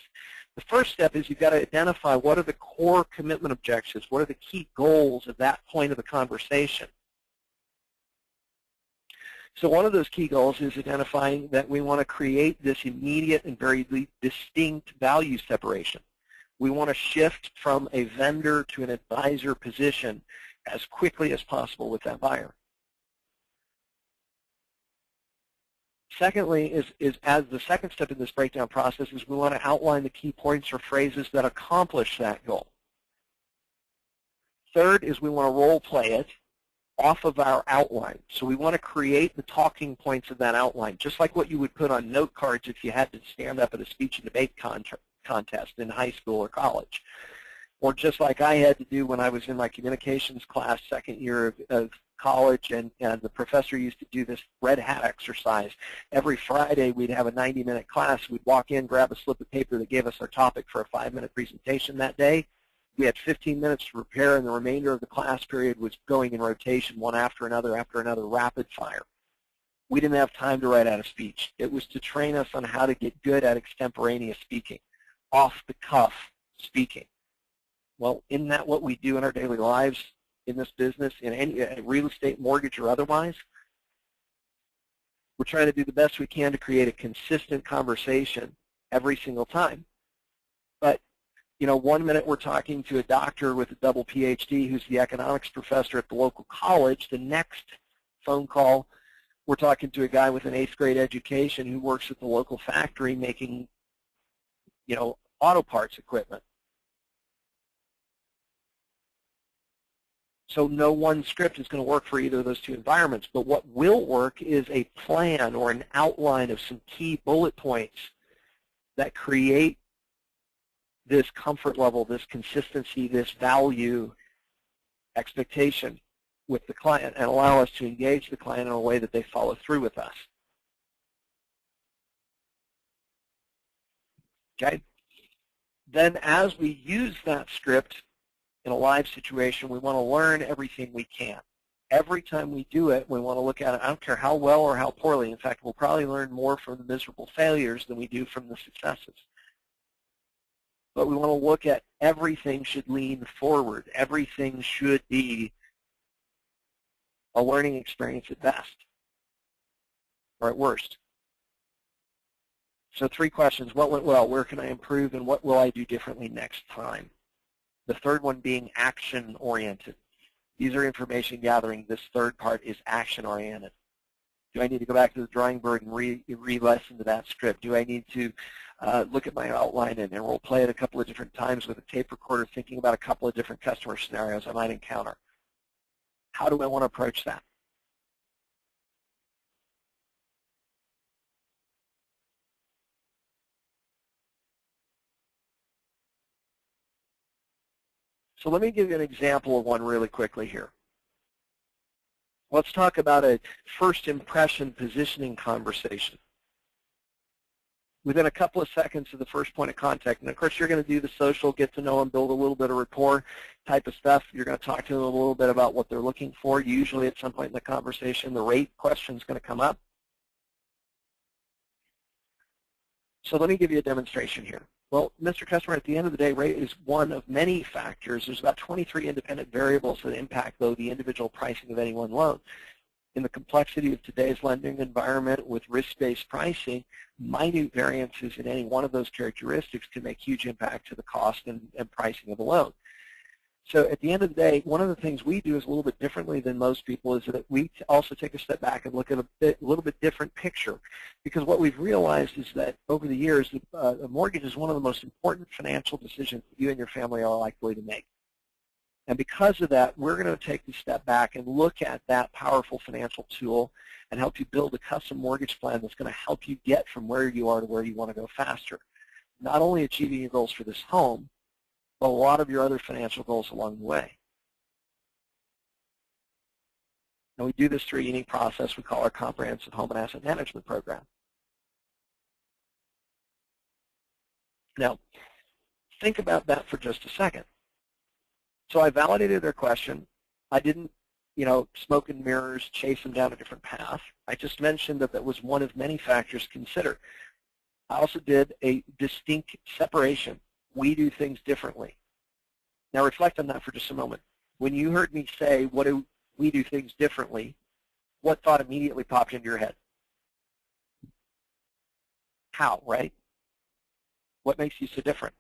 The first step is you've got to identify what are the core commitment objectives, what are the key goals at that point of the conversation. So one of those key goals is identifying that we want to create this immediate and very distinct value separation. We want to shift from a vendor to an advisor position as quickly as possible with that buyer. Secondly, is as the second step in this breakdown process is we want to outline the key points or phrases that accomplish that goal. Third is we want to role play it off of our outline. So we want to create the talking points of that outline, just like what you would put on note cards if you had to stand up at a speech and debate contest in high school or college. Or just like I had to do when I was in my communications class second year of college, and the professor used to do this red hat exercise. Every Friday we'd have a 90-minute class. We'd walk in, grab a slip of paper that gave us our topic for a 5-minute presentation that day. We had 15 minutes to prepare, and the remainder of the class period was going in rotation, one after another, rapid fire. We didn't have time to write out a speech. It was to train us on how to get good at extemporaneous speaking, off-the-cuff speaking. Well, isn't that what we do in our daily lives in this business, in any real estate, mortgage, or otherwise? We're trying to do the best we can to create a consistent conversation every single time. But, you know, one minute we're talking to a doctor with a double PhD who's the economics professor at the local college. The next phone call, we're talking to a guy with an 8th grade education who works at the local factory making, you know, auto parts equipment. So no one script is going to work for either of those two environments. But what will work is a plan or an outline of some key bullet points that create this comfort level, this consistency, this value expectation with the client, and allow us to engage the client in a way that they follow through with us. Okay? Then as we use that script in a live situation, we want to learn everything we can. Every time we do it, we want to look at it. I don't care how well or how poorly. In fact, we'll probably learn more from the miserable failures than we do from the successes. But we want to look at everything should lean forward. Everything should be a learning experience at best, or at worst. So 3 questions. What went well? Where can I improve? And what will I do differently next time? The third one being action-oriented. These are information gathering. This third part is action-oriented. Do I need to go back to the drawing board and re-listen to that script? Do I need to look at my outline and role play it a couple of different times with a tape recorder, thinking about a couple of different customer scenarios I might encounter? How do I want to approach that? So let me give you an example of one really quickly here. Let's talk about a first impression positioning conversation. Within a couple of seconds of the first point of contact, and of course you're going to do the social, get to know them, build a little bit of rapport type of stuff. You're going to talk to them a little bit about what they're looking for. Usually at some point in the conversation, the rate question is going to come up. So let me give you a demonstration here. Well, Mr. Customer, at the end of the day, rate is one of many factors. There's about 23 independent variables that impact, though, the individual pricing of any one loan. In the complexity of today's lending environment with risk-based pricing, minute variances in any one of those characteristics can make huge impact to the cost and pricing of a loan. So at the end of the day, one of the things we do is a little bit differently than most people is that we also take a step back and look at a little bit different picture. Because what we've realized is that over the years, a mortgage is one of the most important financial decisions that you and your family are likely to make. And because of that, we're going to take a step back and look at that powerful financial tool and help you build a custom mortgage plan that's going to help you get from where you are to where you want to go faster. Not only achieving your goals for this home, but a lot of your other financial goals along the way. And we do this through a unique process we call our Comprehensive Home and Asset Management Program. Now, think about that for just a second. So I validated their question. I didn't, smoke and mirrors, chase them down a different path. I just mentioned that that was one of many factors considered. I also did a distinct separation. We do things differently. Now reflect on that for just a moment. When you heard me say, what do we do things differently, what thought immediately popped into your head? How, right? What makes you so different?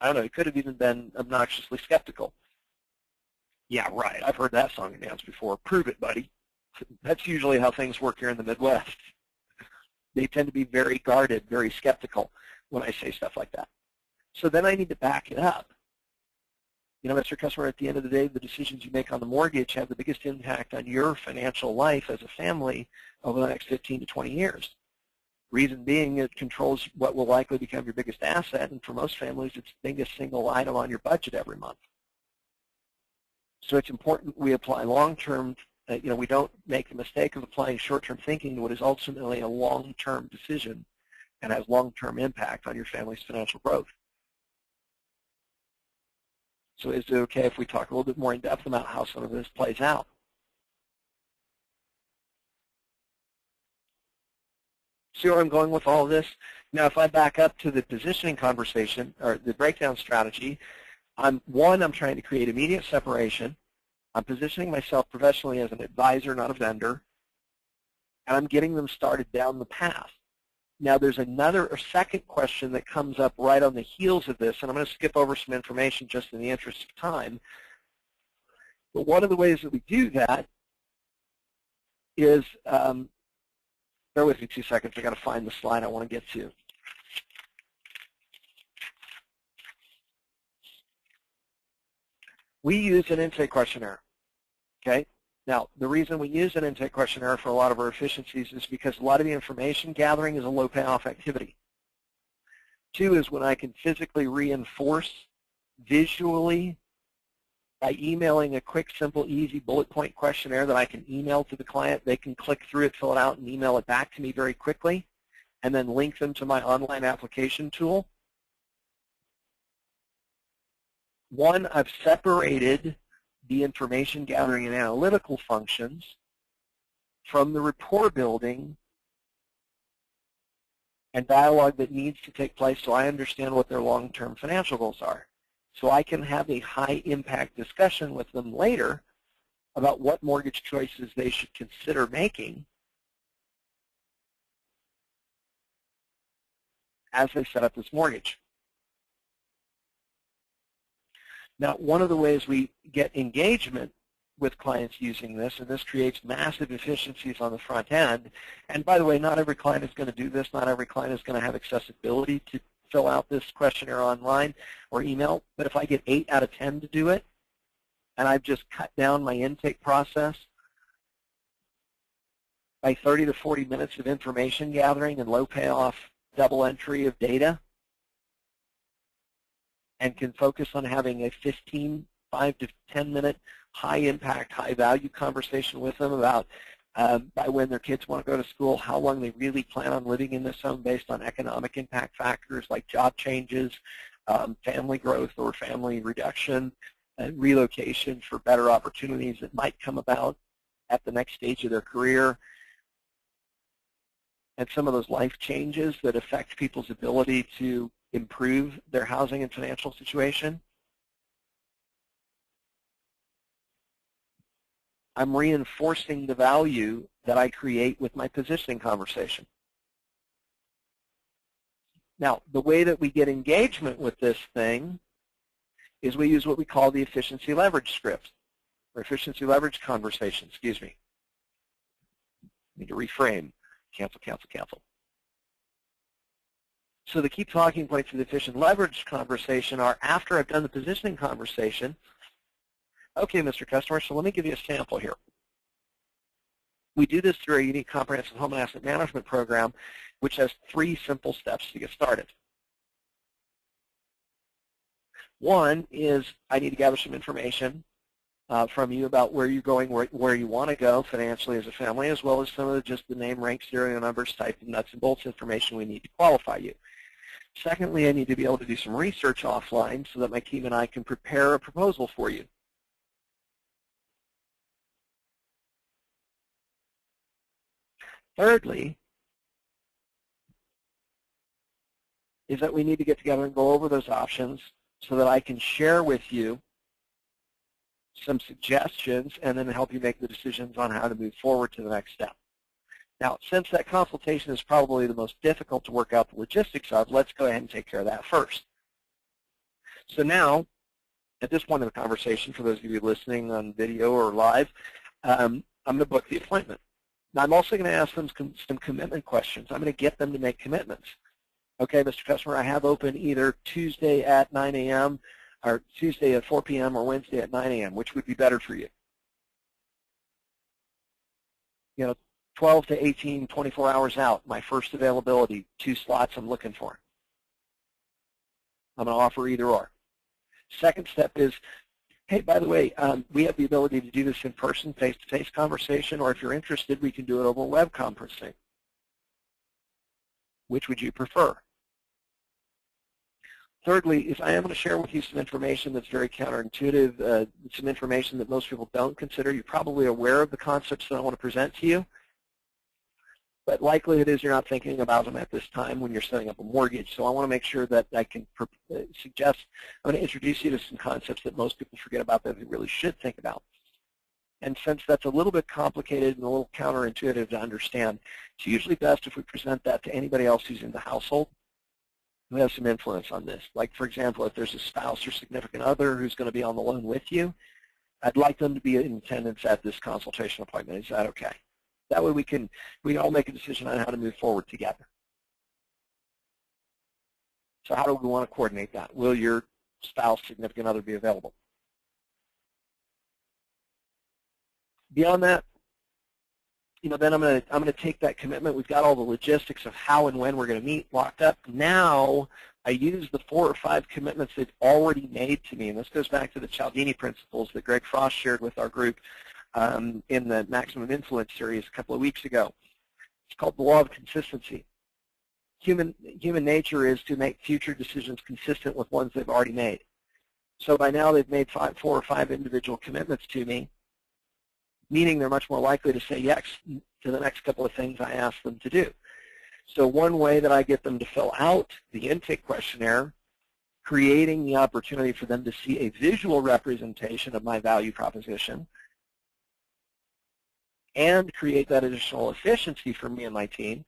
I don't know, it could have even been obnoxiously skeptical. Yeah, right, I've heard that song and dance before. Prove it, buddy. That's usually how things work here in the Midwest. They tend to be very guarded, very skeptical when I say stuff like that. So then I need to back it up. Mr. Customer, at the end of the day, the decisions you make on the mortgage have the biggest impact on your financial life as a family over the next 15 to 20 years. Reason being, it controls what will likely become your biggest asset, and for most families, it's the biggest single item on your budget every month. So it's important we apply long-term, we don't make the mistake of applying short-term thinking to what is ultimately a long-term decision and has long-term impact on your family's financial growth. So is it okay if we talk a little bit more in depth about how some of this plays out? See where I'm going with all of this? Now, if I back up to the positioning conversation, or the breakdown strategy, I'm trying to create immediate separation. I'm positioning myself professionally as an advisor, not a vendor, and I'm getting them started down the path. Now, there's a second question that comes up right on the heels of this, and I'm going to skip over some information just in the interest of time. But one of the ways that we do that is, bear with me 2 seconds, I've got to find the slide I want to get to. We use an intake questionnaire, okay? Now, the reason we use an intake questionnaire for a lot of our efficiencies is because a lot of the information gathering is a low payoff activity. 2 is when I can physically reinforce visually by emailing a quick, simple, easy bullet point questionnaire that I can email to the client. They can click through it, fill it out, and email it back to me very quickly, and then link them to my online application tool. 1, I've separated the information gathering and analytical functions from the rapport building and dialogue that needs to take place so I understand what their long-term financial goals are. So I can have a high-impact discussion with them later about what mortgage choices they should consider making as they set up this mortgage. Now, one of the ways we get engagement with clients using this, and this creates massive efficiencies on the front end, and by the way, not every client is going to do this. Not every client is going to have accessibility to fill out this questionnaire online or email, but if I get 8 out of 10 to do it, and I've just cut down my intake process by 30 to 40 minutes of information gathering and low payoff double entry of data, and can focus on having a 5 to 10 minute high impact, high value conversation with them about by when their kids want to go to school, how long they really plan on living in this home based on economic impact factors like job changes, family growth or family reduction, and relocation for better opportunities that might come about at the next stage of their career, and some of those life changes that affect people's ability to improve their housing and financial situation. I'm reinforcing the value that I create with my positioning conversation. Now, the way that we get engagement with this thing is we use what we call the efficiency leverage script, or efficiency leverage conversation, excuse me. Need to reframe. Cancel, cancel, cancel. So the key talking points of the efficient leverage conversation are, after I've done the positioning conversation, okay, Mr. Customer, so let me give you a sample here. We do this through a unique comprehensive home and asset management program, which has 3 simple steps to get started. 1 is I need to gather some information from you about where you're going, where you want to go financially as a family, as well as some of just the name, rank, serial numbers, type of nuts and bolts information we need to qualify you. Secondly, I need to be able to do some research offline so that my team and I can prepare a proposal for you. Thirdly, is that we need to get together and go over those options so that I can share with you some suggestions and then help you make the decisions on how to move forward to the next step. Now, since that consultation is probably the most difficult to work out the logistics of, let's go ahead and take care of that first. So now, at this point in the conversation, for those of you listening on video or live, I'm going to book the appointment. Now, I'm also going to ask them some commitment questions. I'm going to get them to make commitments. Okay, Mr. Customer, I have open either Tuesday at 9 a.m. or Tuesday at 4 p.m. or Wednesday at 9 a.m. Which would be better for you? 12 to 18, 24 hours out, my first availability, 2 slots I'm looking for. I'm going to offer either or. Second step is, hey, by the way, we have the ability to do this in person, face-to-face conversation, or if you're interested, we can do it over web conferencing. Which would you prefer? Thirdly, is I am going to share with you some information that's very counterintuitive, some information that most people don't consider. You're probably aware of the concepts that I want to present to you, but likelihood is you're not thinking about them at this time when you're setting up a mortgage. So I want to make sure that I can suggest, I'm going to introduce you to some concepts that most people forget about that they really should think about. And since that's a little bit complicated and a little counterintuitive to understand, it's usually best if we present that to anybody else who's in the household who has some influence on this. Like, for example, if there's a spouse or significant other who's going to be on the loan with you, I'd like them to be in attendance at this consultation appointment. Is that okay? That way we can all make a decision on how to move forward together. So how do we want to coordinate that? Will your spouse, significant other be available? Beyond that, then I'm going to take that commitment. We've got all the logistics of how and when we're going to meet locked up. Now I use the 4 or 5 commitments they've already made to me, and this goes back to the Cialdini principles that Greg Frost shared with our group in the Maximum Influence series a couple of weeks ago. It's called the law of consistency. Human nature is to make future decisions consistent with ones they've already made. So by now they've made 4 or 5 individual commitments to me, meaning they're much more likely to say yes to the next couple of things I ask them to do. So one way that I get them to fill out the intake questionnaire, creating the opportunity for them to see a visual representation of my value proposition, and create that additional efficiency for me and my team,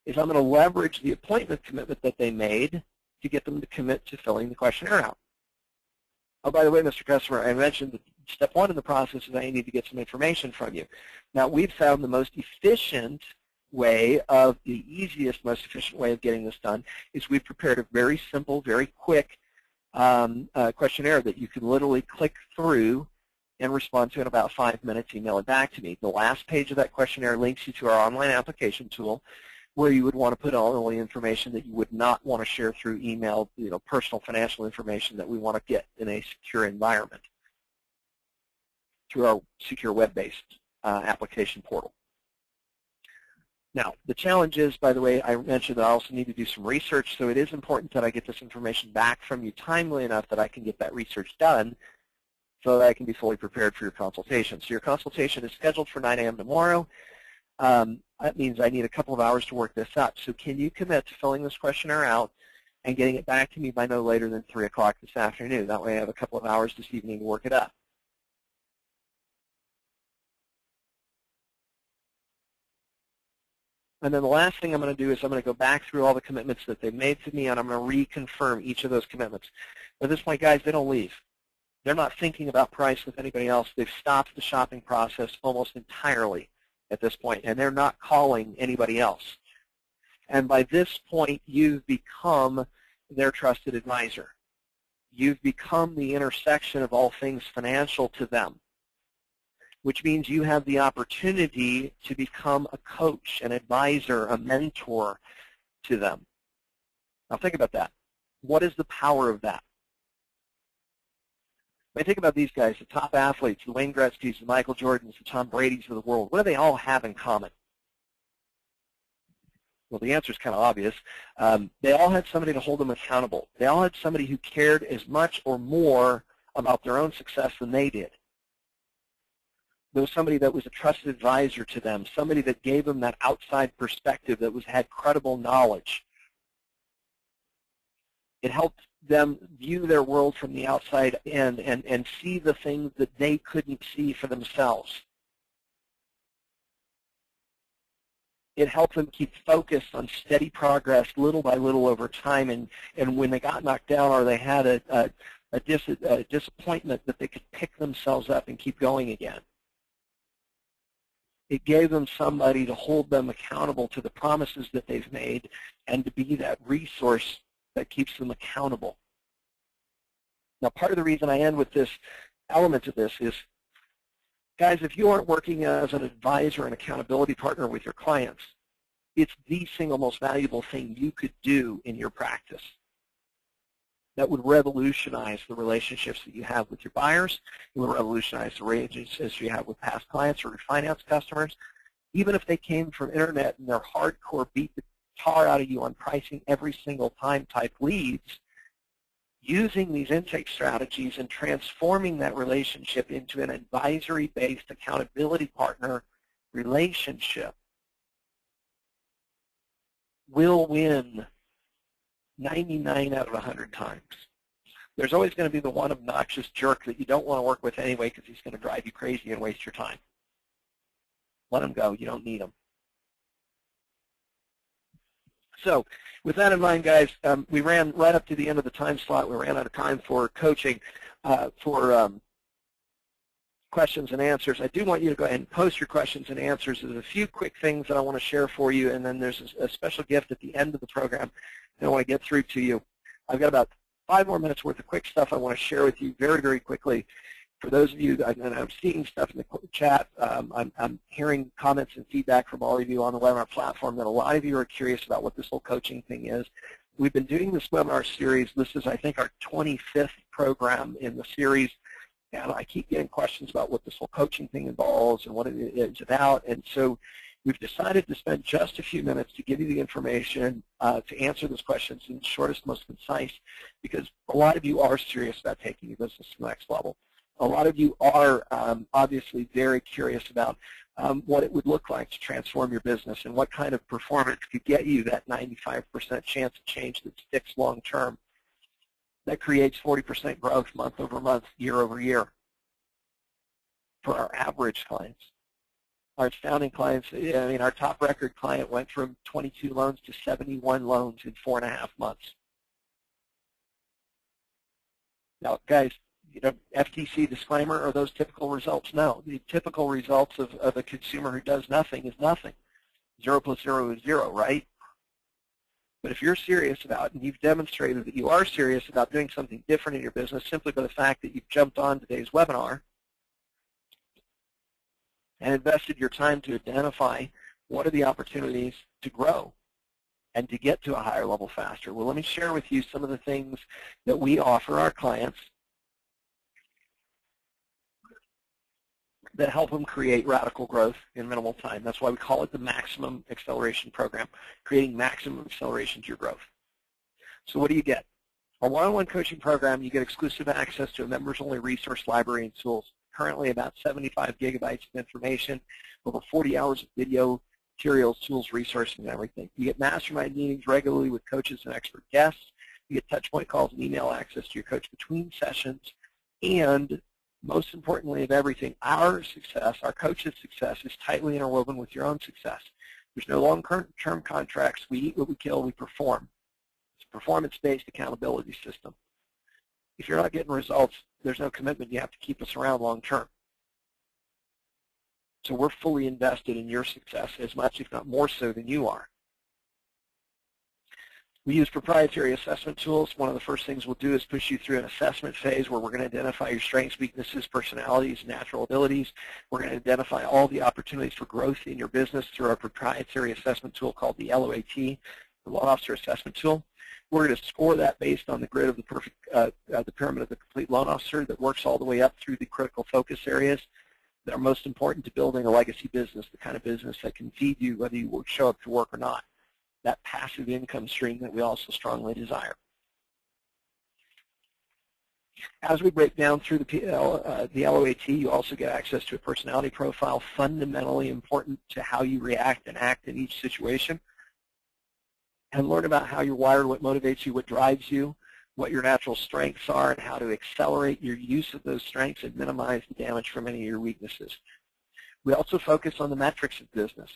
is I'm going to leverage the appointment commitment that they made to get them to commit to filling the questionnaire out. Oh, by the way, Mr. Customer, I mentioned that step 1 in the process is I need to get some information from you. Now, we've found the most efficient way of the easiest, most efficient way of getting this done is we've prepared a very simple, very quick questionnaire that you can literally click through and respond to in about 5 minutes, email it back to me. The last page of that questionnaire links you to our online application tool where you would want to put all the information that you would not want to share through email, personal financial information that we want to get in a secure environment through our secure web-based application portal. Now, the challenge is, by the way, I mentioned that I also need to do some research, so it is important that I get this information back from you timely enough that I can get that research done so that I can be fully prepared for your consultation. So your consultation is scheduled for 9 a.m. tomorrow. That means I need a couple of hours to work this up. So can you commit to filling this questionnaire out and getting it back to me by no later than 3 o'clock this afternoon? That way I have a couple of hours this evening to work it up. And then the last thing I'm going to do is I'm going to go back through all the commitments that they've made to me, and I'm going to reconfirm each of those commitments. At this point, guys, they don't leave. They're not thinking about price with anybody else. They've stopped the shopping process almost entirely at this point, and they're not calling anybody else. And by this point, you've become their trusted advisor. You've become the intersection of all things financial to them, which means you have the opportunity to become a coach, an advisor, a mentor to them. Now think about that. What is the power of that? When I think about these guys, the top athletes, the Wayne Gretzky's, the Michael Jordans, the Tom Brady's of the world, what do they all have in common? Well, the answer is kind of obvious. They all had somebody to hold them accountable. They all had somebody who cared as much or more about their own success than they did. There was somebody that was a trusted advisor to them, somebody that gave them that outside perspective that had credible knowledge. It helped them view their world from the outside in and see the things that they couldn't see for themselves. It helped them keep focused on steady progress little by little over time, and when they got knocked down or they had a disappointment, that they could pick themselves up and keep going again. It gave them somebody to hold them accountable to the promises that they've made and to be that resource that keeps them accountable. Now, part of the reason I end with this element of this is, guys, if you aren't working as an advisor and accountability partner with your clients, it's the single most valuable thing you could do in your practice. That would revolutionize the relationships that you have with your buyers. It would revolutionize the relationships you have with past clients or refinance customers. Even if they came from internet and they're hardcore beat the tar out of you on pricing every single time type leads, using these intake strategies and transforming that relationship into an advisory-based accountability partner relationship will win 99 out of 100 times. There's always going to be the one obnoxious jerk that you don't want to work with anyway because he's going to drive you crazy and waste your time. Let him go. You don't need him. So with that in mind, guys, we ran right up to the end of the time slot. We ran out of time for coaching, for questions and answers. I do want you to go ahead and post your questions and answers. There's a few quick things that I want to share for you, and then there's a special gift at the end of the program that I want to get through to you. I've got about 5 more minutes worth of quick stuff I want to share with you very, very quickly. For those of you, and I'm seeing stuff in the chat, I'm hearing comments and feedback from all of you on the webinar platform that a lot of you are curious about what this whole coaching thing is. We've been doing this webinar series. This is, I think, our 25th program in the series, and I keep getting questions about what this whole coaching thing involves and what it is about, and so we've decided to spend just a few minutes to give you the information to answer those questions in the shortest, most concise, because a lot of you are serious about taking your business to the next level. A lot of you are obviously very curious about what it would look like to transform your business and what kind of performance could get you that 95% chance of change that sticks long term, that creates 40% growth month over month, year over year for our average clients. Our astounding clients, I mean, our top record client went from 22 loans to 71 loans in 4.5 months. Now, guys, you know, FTC disclaimer, are those typical results? No. The typical results of a consumer who does nothing is nothing. 0 plus 0 is 0, right? But if you're serious about, and you've demonstrated that you are serious about doing something different in your business simply by the fact that you've jumped on today's webinar and invested your time to identify what are the opportunities to grow and to get to a higher level faster. Well, let me share with you some of the things that we offer our clients that help them create radical growth in minimal time. That's why we call it the Maximum Acceleration Program, creating maximum acceleration to your growth. So what do you get? A one-on-one coaching program, you get exclusive access to a members-only resource library and tools, currently about 75 gigabytes of information, over 40 hours of video, materials, tools, resources, and everything. You get mastermind meetings regularly with coaches and expert guests. You get touch-point calls and email access to your coach between sessions, and most importantly of everything, our success, our coach's success, is tightly interwoven with your own success. There's no long-term contracts. We eat what we kill, we perform. It's a performance-based accountability system. If you're not getting results, there's no commitment. You have to keep us around long-term. So we're fully invested in your success as much, if not more so, than you are. We use proprietary assessment tools. One of the first things we'll do is push you through an assessment phase where we're going to identify your strengths, weaknesses, personalities, natural abilities. We're going to identify all the opportunities for growth in your business through our proprietary assessment tool called the LOAT, the Loan Officer Assessment Tool. We're going to score that based on the grid of the pyramid of the complete loan officer that works all the way up through the critical focus areas that are most important to building a legacy business, the kind of business that can feed you whether you show up to work or not. That passive income stream that we also strongly desire. As we break down through the LOAT, you also get access to a personality profile, fundamentally important to how you react and act in each situation, and learn about how you're wired, what motivates you, what drives you, what your natural strengths are, and how to accelerate your use of those strengths and minimize the damage from any of your weaknesses. We also focus on the metrics of business.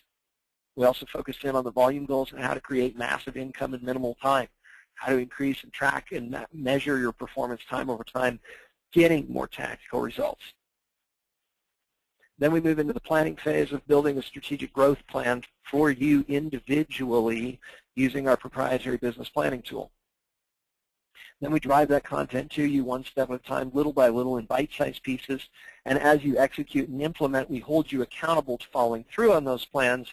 We also focus in on the volume goals and how to create massive income in minimal time, how to increase and track and measure your performance time over time, getting more tactical results. Then we move into the planning phase of building a strategic growth plan for you individually using our proprietary business planning tool. Then we drive that content to you one step at a time, little by little in bite-sized pieces, and as you execute and implement, we hold you accountable to following through on those plans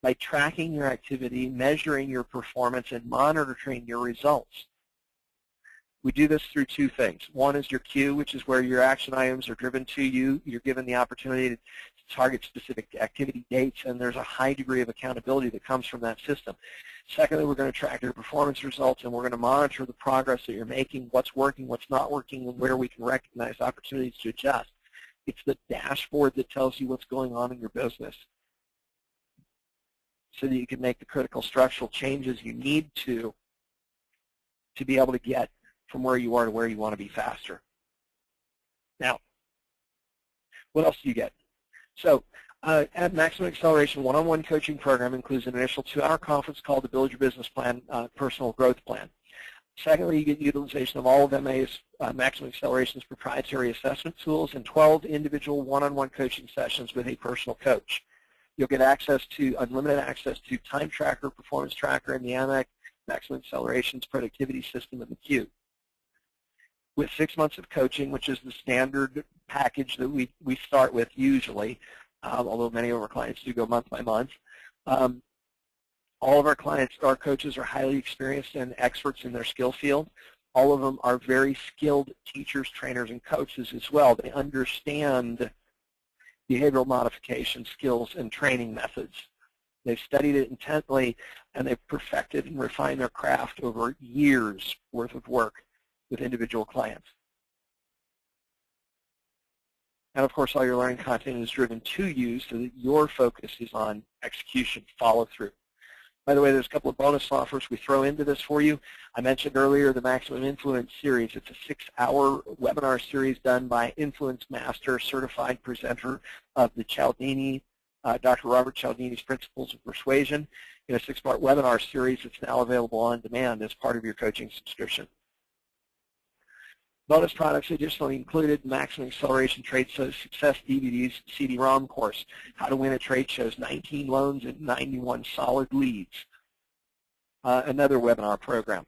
by tracking your activity, measuring your performance, and monitoring your results. We do this through two things. One is your queue, which is where your action items are driven to you. You're given the opportunity to target specific activity dates, and there's a high degree of accountability that comes from that system. Secondly, we're going to track your performance results, and we're going to monitor the progress that you're making, what's working, what's not working, and where we can recognize opportunities to adjust. It's the dashboard that tells you what's going on in your business so that you can make the critical structural changes you need to be able to get from where you are to where you want to be faster. Now, what else do you get? So, at Maximum Acceleration, one-on-one coaching program includes an initial 2-hour conference call to build your business plan, personal growth plan. Secondly, you get utilization of all of MA's Maximum Acceleration's proprietary assessment tools and 12 individual one-on-one coaching sessions with a personal coach. You'll get access to unlimited access to Time Tracker, Performance Tracker, and the AMAC Maximum Acceleration's productivity system in the queue. With 6 months of coaching, which is the standard package that we start with usually, although many of our clients do go month by month, all of our clients, our coaches, are highly experienced and experts in their skill field. All of them are very skilled teachers, trainers, and coaches as well. They understand behavioral modification skills and training methods. They've studied it intently, and they've perfected and refined their craft over years' worth of work with individual clients. And of course, all your learning content is driven to you so that your focus is on execution, follow-through. By the way, there's a couple of bonus offers we throw into this for you. I mentioned earlier the Maximum Influence series. It's a 6-hour webinar series done by Influence Master, certified presenter of the Cialdini, Dr. Robert Cialdini's Principles of Persuasion, in a 6-part webinar series that's now available on demand as part of your coaching subscription. Bonus products additionally included Maximum Acceleration Trade Success DVD's CD-ROM course, How to Win at Trade Shows, 19 Loans and 91 Solid Leads. Another webinar program,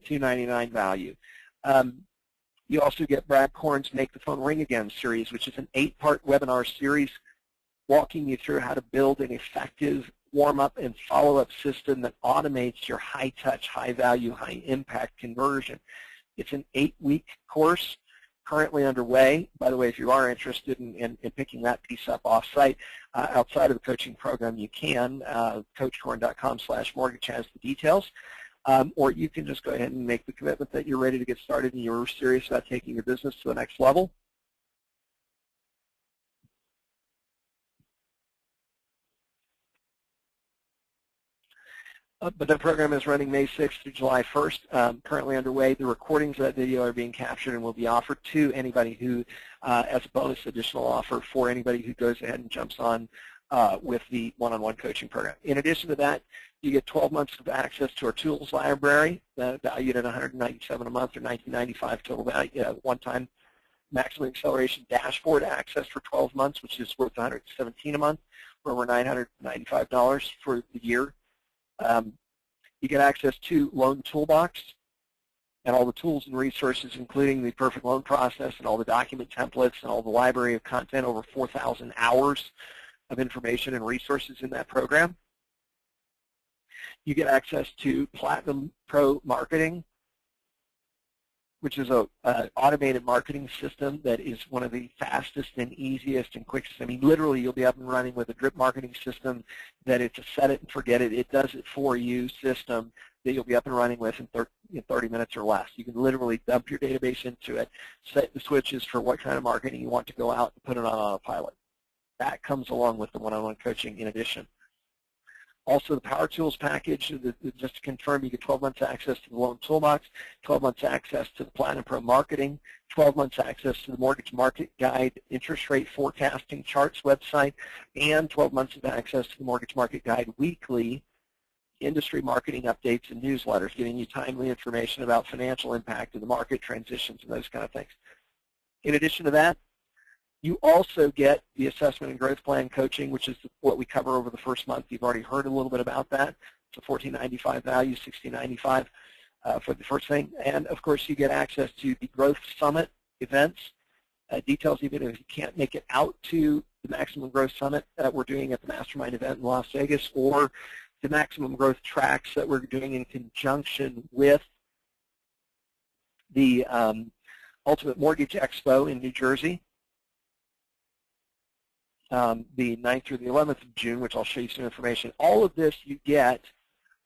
$2.99 value. You also get Brad Korn's Make the Phone Ring Again series, which is an 8-part webinar series walking you through how to build an effective warm-up and follow-up system that automates your high-touch, high-value, high-impact conversion. It's an 8-week course currently underway. By the way, if you are interested in picking that piece up off-site, outside of the coaching program, you can. CoachKorn.com/mortgage has the details. Or you can just go ahead and make the commitment that you're ready to get started and you're serious about taking your business to the next level. But the program is running May 6th through July 1st, currently underway. The recordings of that video are being captured and will be offered to anybody who, as a bonus additional offer for anybody who goes ahead and jumps on with the one-on-one coaching program. In addition to that, you get 12 months of access to our tools library, valued at $197 a month or $19.95 total value, one-time Maximum Acceleration dashboard access for 12 months, which is worth $117 a month, or over $995 for the year. You get access to Loan Toolbox and all the tools and resources, including the perfect loan process and all the document templates and all the library of content, over 4,000 hours of information and resources in that program. You get access to Platinum Pro Marketing, which is an automated marketing system that is one of the fastest and easiest and quickest. I mean, literally, you'll be up and running with a drip marketing system that it's a set it and forget it. It does it for you system that you'll be up and running with in 30 minutes or less. You can literally dump your database into it, set the switches for what kind of marketing you want to go out, and put it on autopilot. That comes along with the one-on-one coaching in addition. Also, the Power Tools package, just to confirm, you get 12 months access to the Loan Toolbox, 12 months access to the Platinum Pro Marketing, 12 months access to the Mortgage Market Guide interest rate forecasting charts website, and 12 months of access to the Mortgage Market Guide weekly industry marketing updates and newsletters, giving you timely information about financial impact of the market transitions and those kind of things. In addition to that, you also get the assessment and growth plan coaching, which is what we cover over the first month. You've already heard a little bit about that. It's a $14.95 value, $16.95 for the first thing. And, of course, you get access to the Growth Summit events. Details, even if you can't make it out to the Maximum Growth Summit that we're doing at the Mastermind event in Las Vegas, or the Maximum Growth tracks that we're doing in conjunction with the Ultimate Mortgage Expo in New Jersey. The 9th through the 11th of June, which I'll show you some information. All of this you get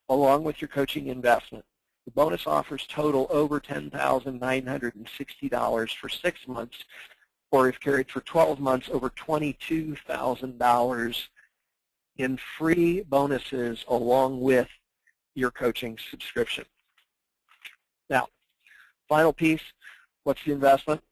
along with your coaching investment. The bonus offers total over $10,960 for 6 months, or if carried for 12 months, over $22,000 in free bonuses along with your coaching subscription. Now, final piece, what's the investment?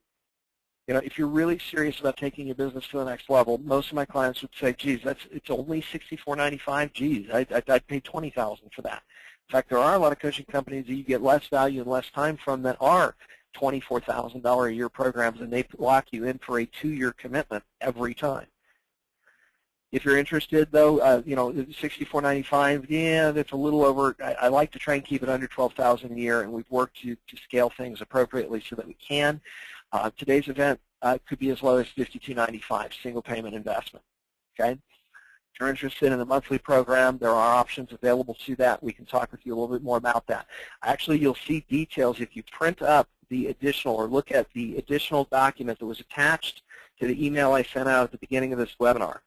You know, if you're really serious about taking your business to the next level, most of my clients would say, geez, it's only $64.95. Geez, I'd pay $20,000 for that. In fact, there are a lot of coaching companies that you get less value and less time from that are $24,000 a year programs, and they lock you in for a 2-year commitment every time. If you're interested, though, you know, $64.95, yeah, that's a little over. I like to try and keep it under $12,000 a year, and we've worked to scale things appropriately so that we can. Today's event could be as low as $52.95, single payment investment. Okay? If you're interested in the monthly program, there are options available to that. We can talk with you a little bit more about that. Actually, you'll see details if you print up the additional or look at the additional document that was attached to the email I sent out at the beginning of this webinar.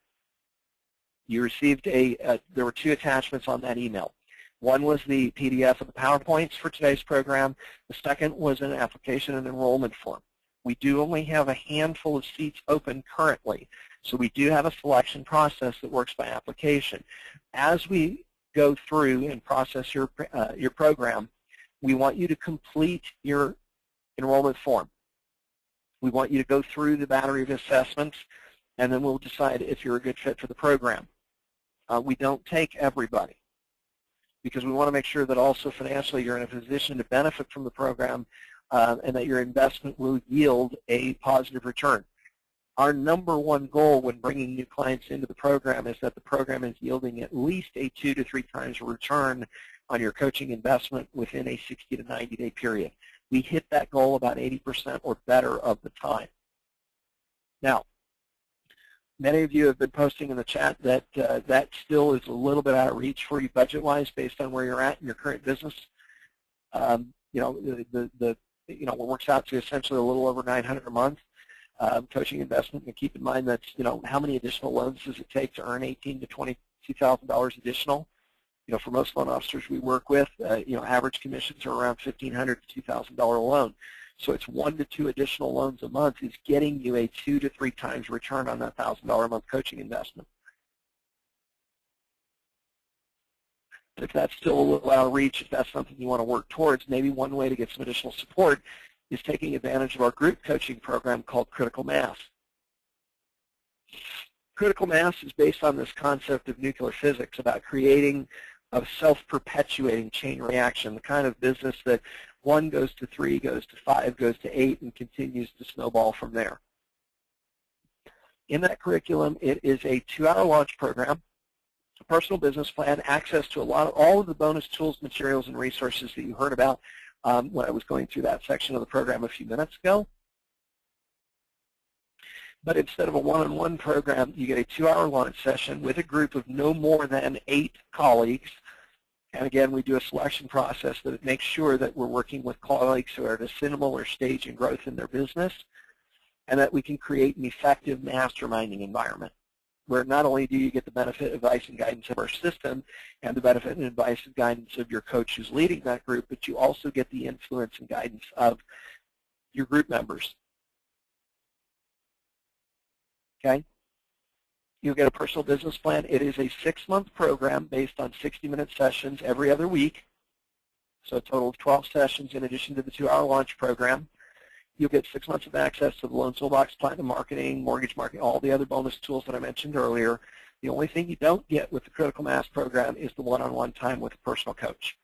You received there were 2 attachments on that email. One was the PDF of the PowerPoints for today's program. The second was an application and enrollment form. We do only have a handful of seats open currently, so we do have a selection process that works by application. As we go through and process your program, we want you to complete your enrollment form. We want you to go through the battery of assessments, and then we'll decide if you're a good fit for the program. We don't take everybody, because we want to make sure that also financially you're in a position to benefit from the program and that your investment will yield a positive return. Our #1 goal when bringing new clients into the program is that the program is yielding at least a 2 to 3 times return on your coaching investment within a 60 to 90-day period. We hit that goal about 80% or better of the time. Now, many of you have been posting in the chat that that still is a little bit out of reach for you budget-wise based on where you're at in your current business. You know, what works out to essentially a little over $900 a month coaching investment. And keep in mind that, you know, how many additional loans does it take to earn $18,000 to $22,000 additional? You know, for most loan officers we work with, you know, average commissions are around $1,500 to $2,000 loan. So it's 1 to 2 additional loans a month is getting you a 2 to 3 times return on that $1,000 a month coaching investment. If that's still a little out of reach, if that's something you want to work towards, maybe one way to get some additional support is taking advantage of our group coaching program called Critical Mass. Critical Mass is based on this concept of nuclear physics about creating a self-perpetuating chain reaction, the kind of business that 1 goes to 3, goes to 5, goes to 8, and continues to snowball from there. In that curriculum, it is a 2-hour launch program, a personal business plan, access to all of the bonus tools, materials, and resources that you heard about when I was going through that section of the program a few minutes ago. But instead of a one-on-one program, you get a 2-hour launch session with a group of no more than 8 colleagues. And again, we do a selection process that makes sure that we're working with colleagues who are at a similar stage in growth in their business, and that we can create an effective masterminding environment. where not only do you get the benefit, advice, and guidance of our system and the benefit and advice and guidance of your coach who's leading that group, but you also get the influence and guidance of your group members. Okay? You'll get a personal business plan. It is a 6-month program based on 60-minute sessions every other week, so a total of 12 sessions in addition to the 2-hour launch program. You'll get 6 months of access to the Loan Toolbox, Platinum Marketing, Mortgage Marketing, all the other bonus tools that I mentioned earlier. The only thing you don't get with the Critical Mass program is the one-on-one time with a personal coach.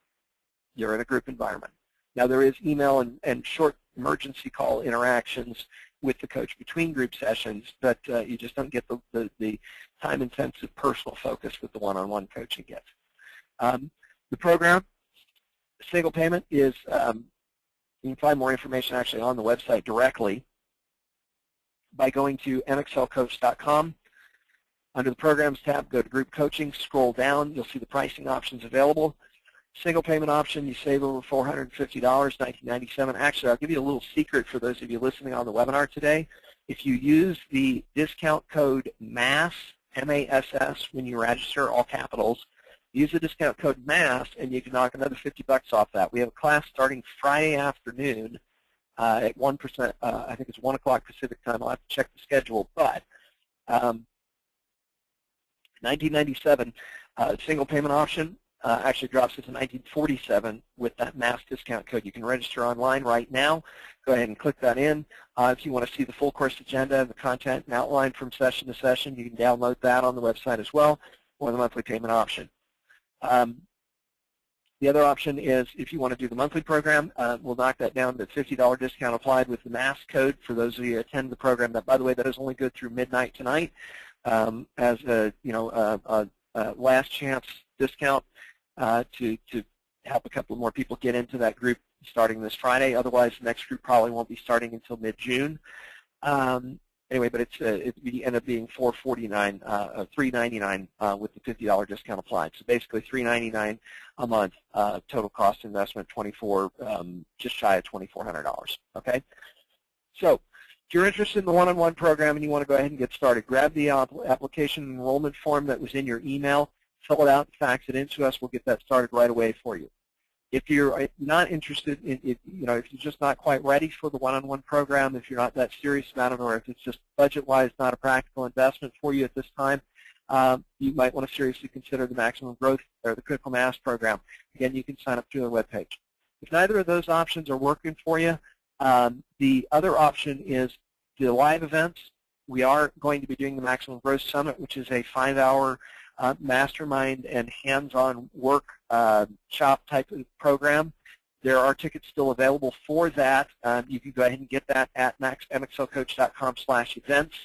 You're in a group environment. Now, there is email and short emergency call interactions with the coach between group sessions, but you just don't get the time-intensive personal focus with the one-on-one coaching yet. The program, single payment, is you can find more information actually on the website directly by going to mxlcoach.com. Under the Programs tab, go to Group Coaching, scroll down, you'll see the pricing options available. Single payment option, you save over $450, $19.97. Actually, I'll give you a little secret for those of you listening on the webinar today. If you use the discount code MASS, M-A-S-S, when you register, all capitals, use the discount code MASS, and you can knock another $50 off that. We have a class starting Friday afternoon at 1%. I think it's 1 o'clock Pacific time. I'll have to check the schedule. But $19.97 single payment option actually drops it to $19.47 with that MASS discount code. You can register online right now. Go ahead and click that in. If you want to see the full course agenda, the content and outline from session to session, you can download that on the website as well, or the monthly payment option. The other option is if you want to do the monthly program, we'll knock that down to $50 discount applied with the MASS code for those of you who attend the program. That, by the way, that is only good through midnight tonight as a last chance discount to help a couple more people get into that group starting this Friday. Otherwise, the next group probably won't be starting until mid-June. Anyway, but it end up being $449, $399 with the $50 discount applied. So basically, $399 a month. Total cost investment just shy of $2,400. Okay. So if you're interested in the one-on-one program and you want to go ahead and get started, grab the application enrollment form that was in your email, fill it out, fax it into us. We'll get that started right away for you. If you're not interested, if you're just not quite ready for the one-on-one program, if you're not that serious about it, or if it's just budget-wise not a practical investment for you at this time, you might want to seriously consider the Maximum Growth or the Critical Mass program. Again, you can sign up through the webpage. If neither of those options are working for you, the other option is the live events. We are going to be doing the Maximum Growth Summit, which is a 5-hour mastermind and hands-on work shop type of program. There are tickets still available for that. You can go ahead and get that at mxlcoach.com/events.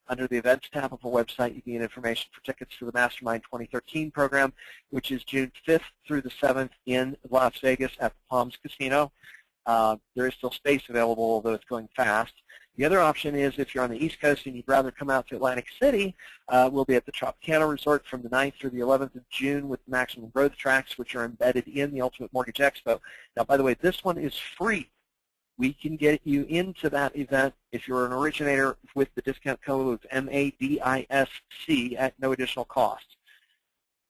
Under the Events tab of our website, you can get information for tickets to the Mastermind 2013 program, which is June 5th through the 7th in Las Vegas at the Palms Casino. There is still space available, although it's going fast. The other option is if you're on the East Coast and you'd rather come out to Atlantic City, we'll be at the Tropicana Resort from the 9th through the 11th of June with Maximum Growth tracks, which are embedded in the Ultimate Mortgage Expo. Now, by the way, this one is free. We can get you into that event if you're an originator with the discount code of MADISC at no additional cost.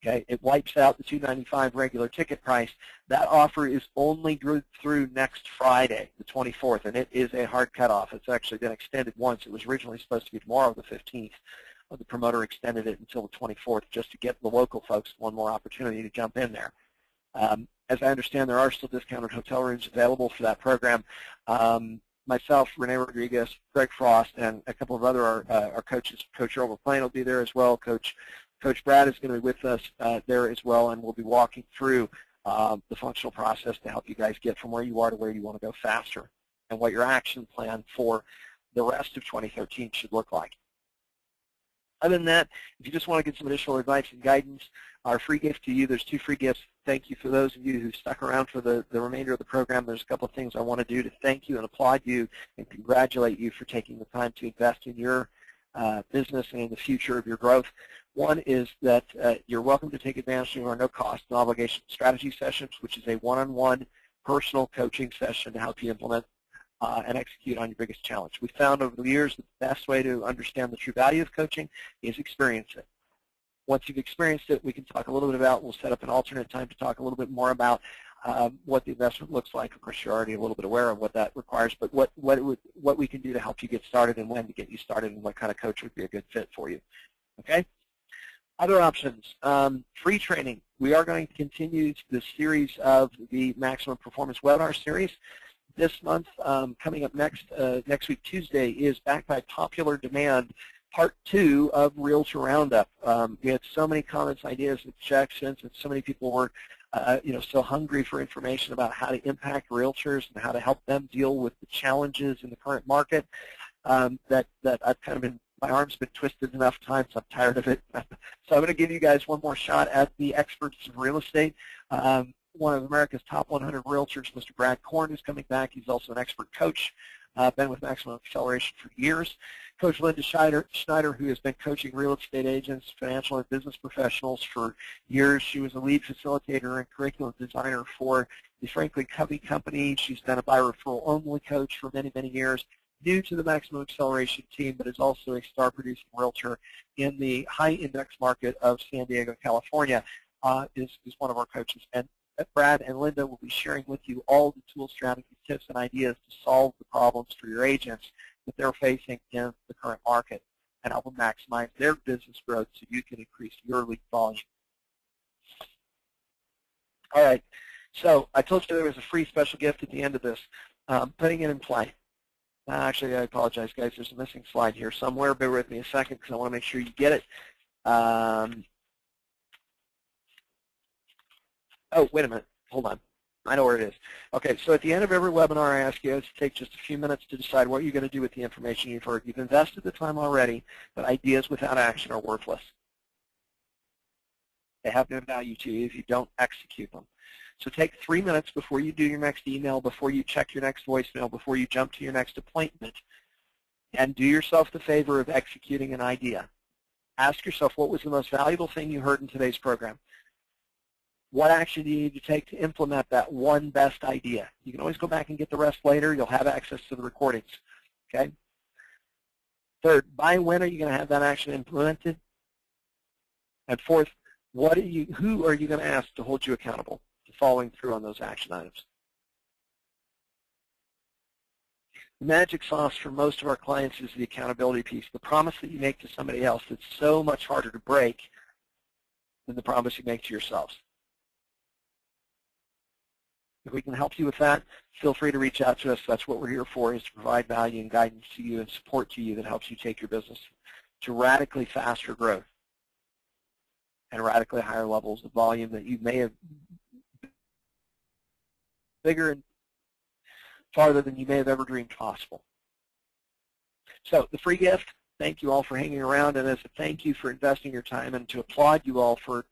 Okay, it wipes out the $295 regular ticket price. That offer is only good through next Friday, the 24th, and it is a hard cutoff. It's actually been extended once. It was originally supposed to be tomorrow, the 15th. The promoter extended it until the 24th just to get the local folks one more opportunity to jump in there. As I understand, there are still discounted hotel rooms available for that program. Myself, Renee Rodriguez, Greg Frost, and a couple of other our coaches. Coach Earl McClain will be there as well. Coach Brad is going to be with us there as well, and we'll be walking through the functional process to help you guys get from where you are to where you want to go faster and what your action plan for the rest of 2013 should look like. Other than that, if you just want to get some additional advice and guidance, our free gift to you, there's 2 free gifts. Thank you for those of you who stuck around for the remainder of the program. There's a couple of things I want to do to thank you and applaud you and congratulate you for taking the time to invest in your business and in the future of your growth. One is that you're welcome to take advantage of our no-cost, no-obligation strategy sessions, which is a one-on-one personal coaching session to help you implement and execute on your biggest challenge. We found over the years that the best way to understand the true value of coaching is experience it. Once you've experienced it, we can talk a little bit about, we'll set up an alternate time to talk a little bit more about what the investment looks like. Of course, you're already a little bit aware of what that requires, but what we can do to help you get started and when to get you started and what kind of coach would be a good fit for you. Okay? Other options, free training. We are going to continue the series of the Maximum Performance webinar series. This month, coming up next week, Tuesday, is backed by popular demand, part 2 of Realtor Roundup. We had so many comments, ideas, objections, and so many people were so hungry for information about how to impact realtors and how to help them deal with the challenges in the current market that I've kind of been, my arm's been twisted enough times, I'm tired of it. So I'm going to give you guys one more shot at the experts of real estate. One of America's top 100 realtors, Mr. Brad Korn, is coming back. He's also an expert coach, been with Maximum Acceleration for years. Coach Linda Schneider, who has been coaching real estate agents, financial and business professionals for years. She was a lead facilitator and curriculum designer for the Frankly Covey Company. She's been a by referral only coach for many, many years. New to the Maximum Acceleration team, but is also a star-producing realtor in the high-index market of San Diego, California, is one of our coaches. And Brad and Linda will be sharing with you all the tools, strategies, tips, and ideas to solve the problems for your agents that they're facing in the current market and help them maximize their business growth so you can increase your lead volume. All right, so I told you there was a free special gift at the end of this, putting it in play. Actually, I apologize, guys. There's a missing slide here somewhere. Bear with me a second because I want to make sure you get it. Oh, wait a minute. Hold on. I know where it is. Okay, so at the end of every webinar, I ask you to take just a few minutes to decide what you're going to do with the information you've heard. You've invested the time already, but ideas without action are worthless. They have no value to you if you don't execute them. So take 3 minutes before you do your next email, before you check your next voicemail, before you jump to your next appointment, and do yourself the favor of executing an idea. Ask yourself, what was the most valuable thing you heard in today's program? What action do you need to take to implement that one best idea? You can always go back and get the rest later. You'll have access to the recordings. Okay? Third, by when are you going to have that action implemented? And fourth, who are you going to ask to hold you accountable to following through on those action items? The magic sauce for most of our clients is the accountability piece, the promise that you make to somebody else that's so much harder to break than the promise you make to yourselves. If we can help you with that, feel free to reach out to us. That's what we're here for, is to provide value and guidance to you and support to you that helps you take your business to radically faster growth and radically higher levels of volume that you may have bigger and farther than you may have ever dreamed possible. So the free gift, thank you all for hanging around, and as a thank you for investing your time and to applaud you all for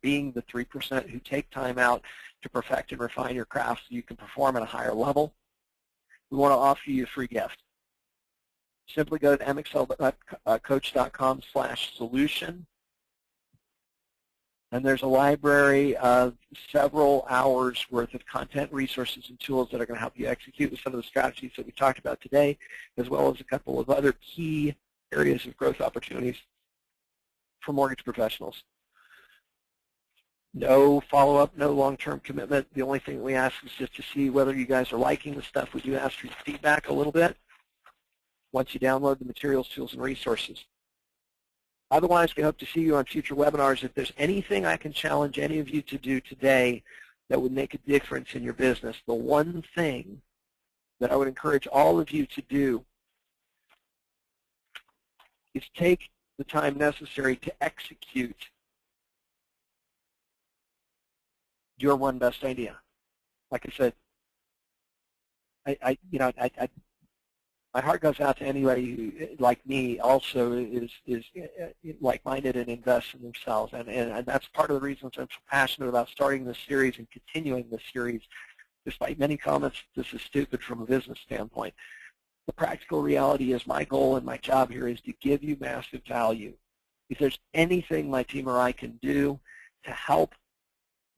being the 3% who take time out to perfect and refine your craft so you can perform at a higher level, we want to offer you a free gift. Simply go to mxlcoach.com/solution, and there's a library of several hours worth of content, resources, and tools that are going to help you execute with some of the strategies that we talked about today, as well as a couple of other key areas of growth opportunities for mortgage professionals. No follow-up, no long-term commitment. The only thing that we ask is just to see whether you guys are liking the stuff. We do ask for feedback a little bit once you download the materials, tools, and resources. Otherwise, we hope to see you on future webinars. If there's anything I can challenge any of you to do today that would make a difference in your business, the one thing that I would encourage all of you to do is take the time necessary to execute your one best idea. Like I said, my heart goes out to anybody who, like me, also is like-minded and invests in themselves, and that's part of the reasons I'm so passionate about starting this series and continuing this series, despite many comments that this is stupid from a business standpoint. The practical reality is my goal and my job here is to give you massive value. If there's anything my team or I can do to help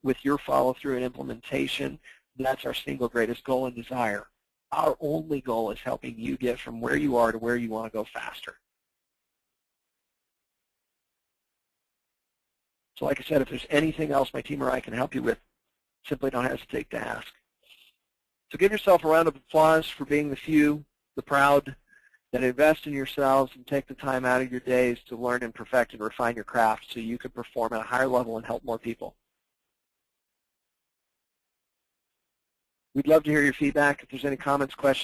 with your follow-through and implementation, that's our single greatest goal and desire. Our only goal is helping you get from where you are to where you want to go faster. So like I said, if there's anything else my team or I can help you with, simply don't hesitate to ask. So give yourself a round of applause for being the few, the proud, that invest in yourselves and take the time out of your days to learn and perfect and refine your craft so you can perform at a higher level and help more people. We'd love to hear your feedback. If there's any comments, questions,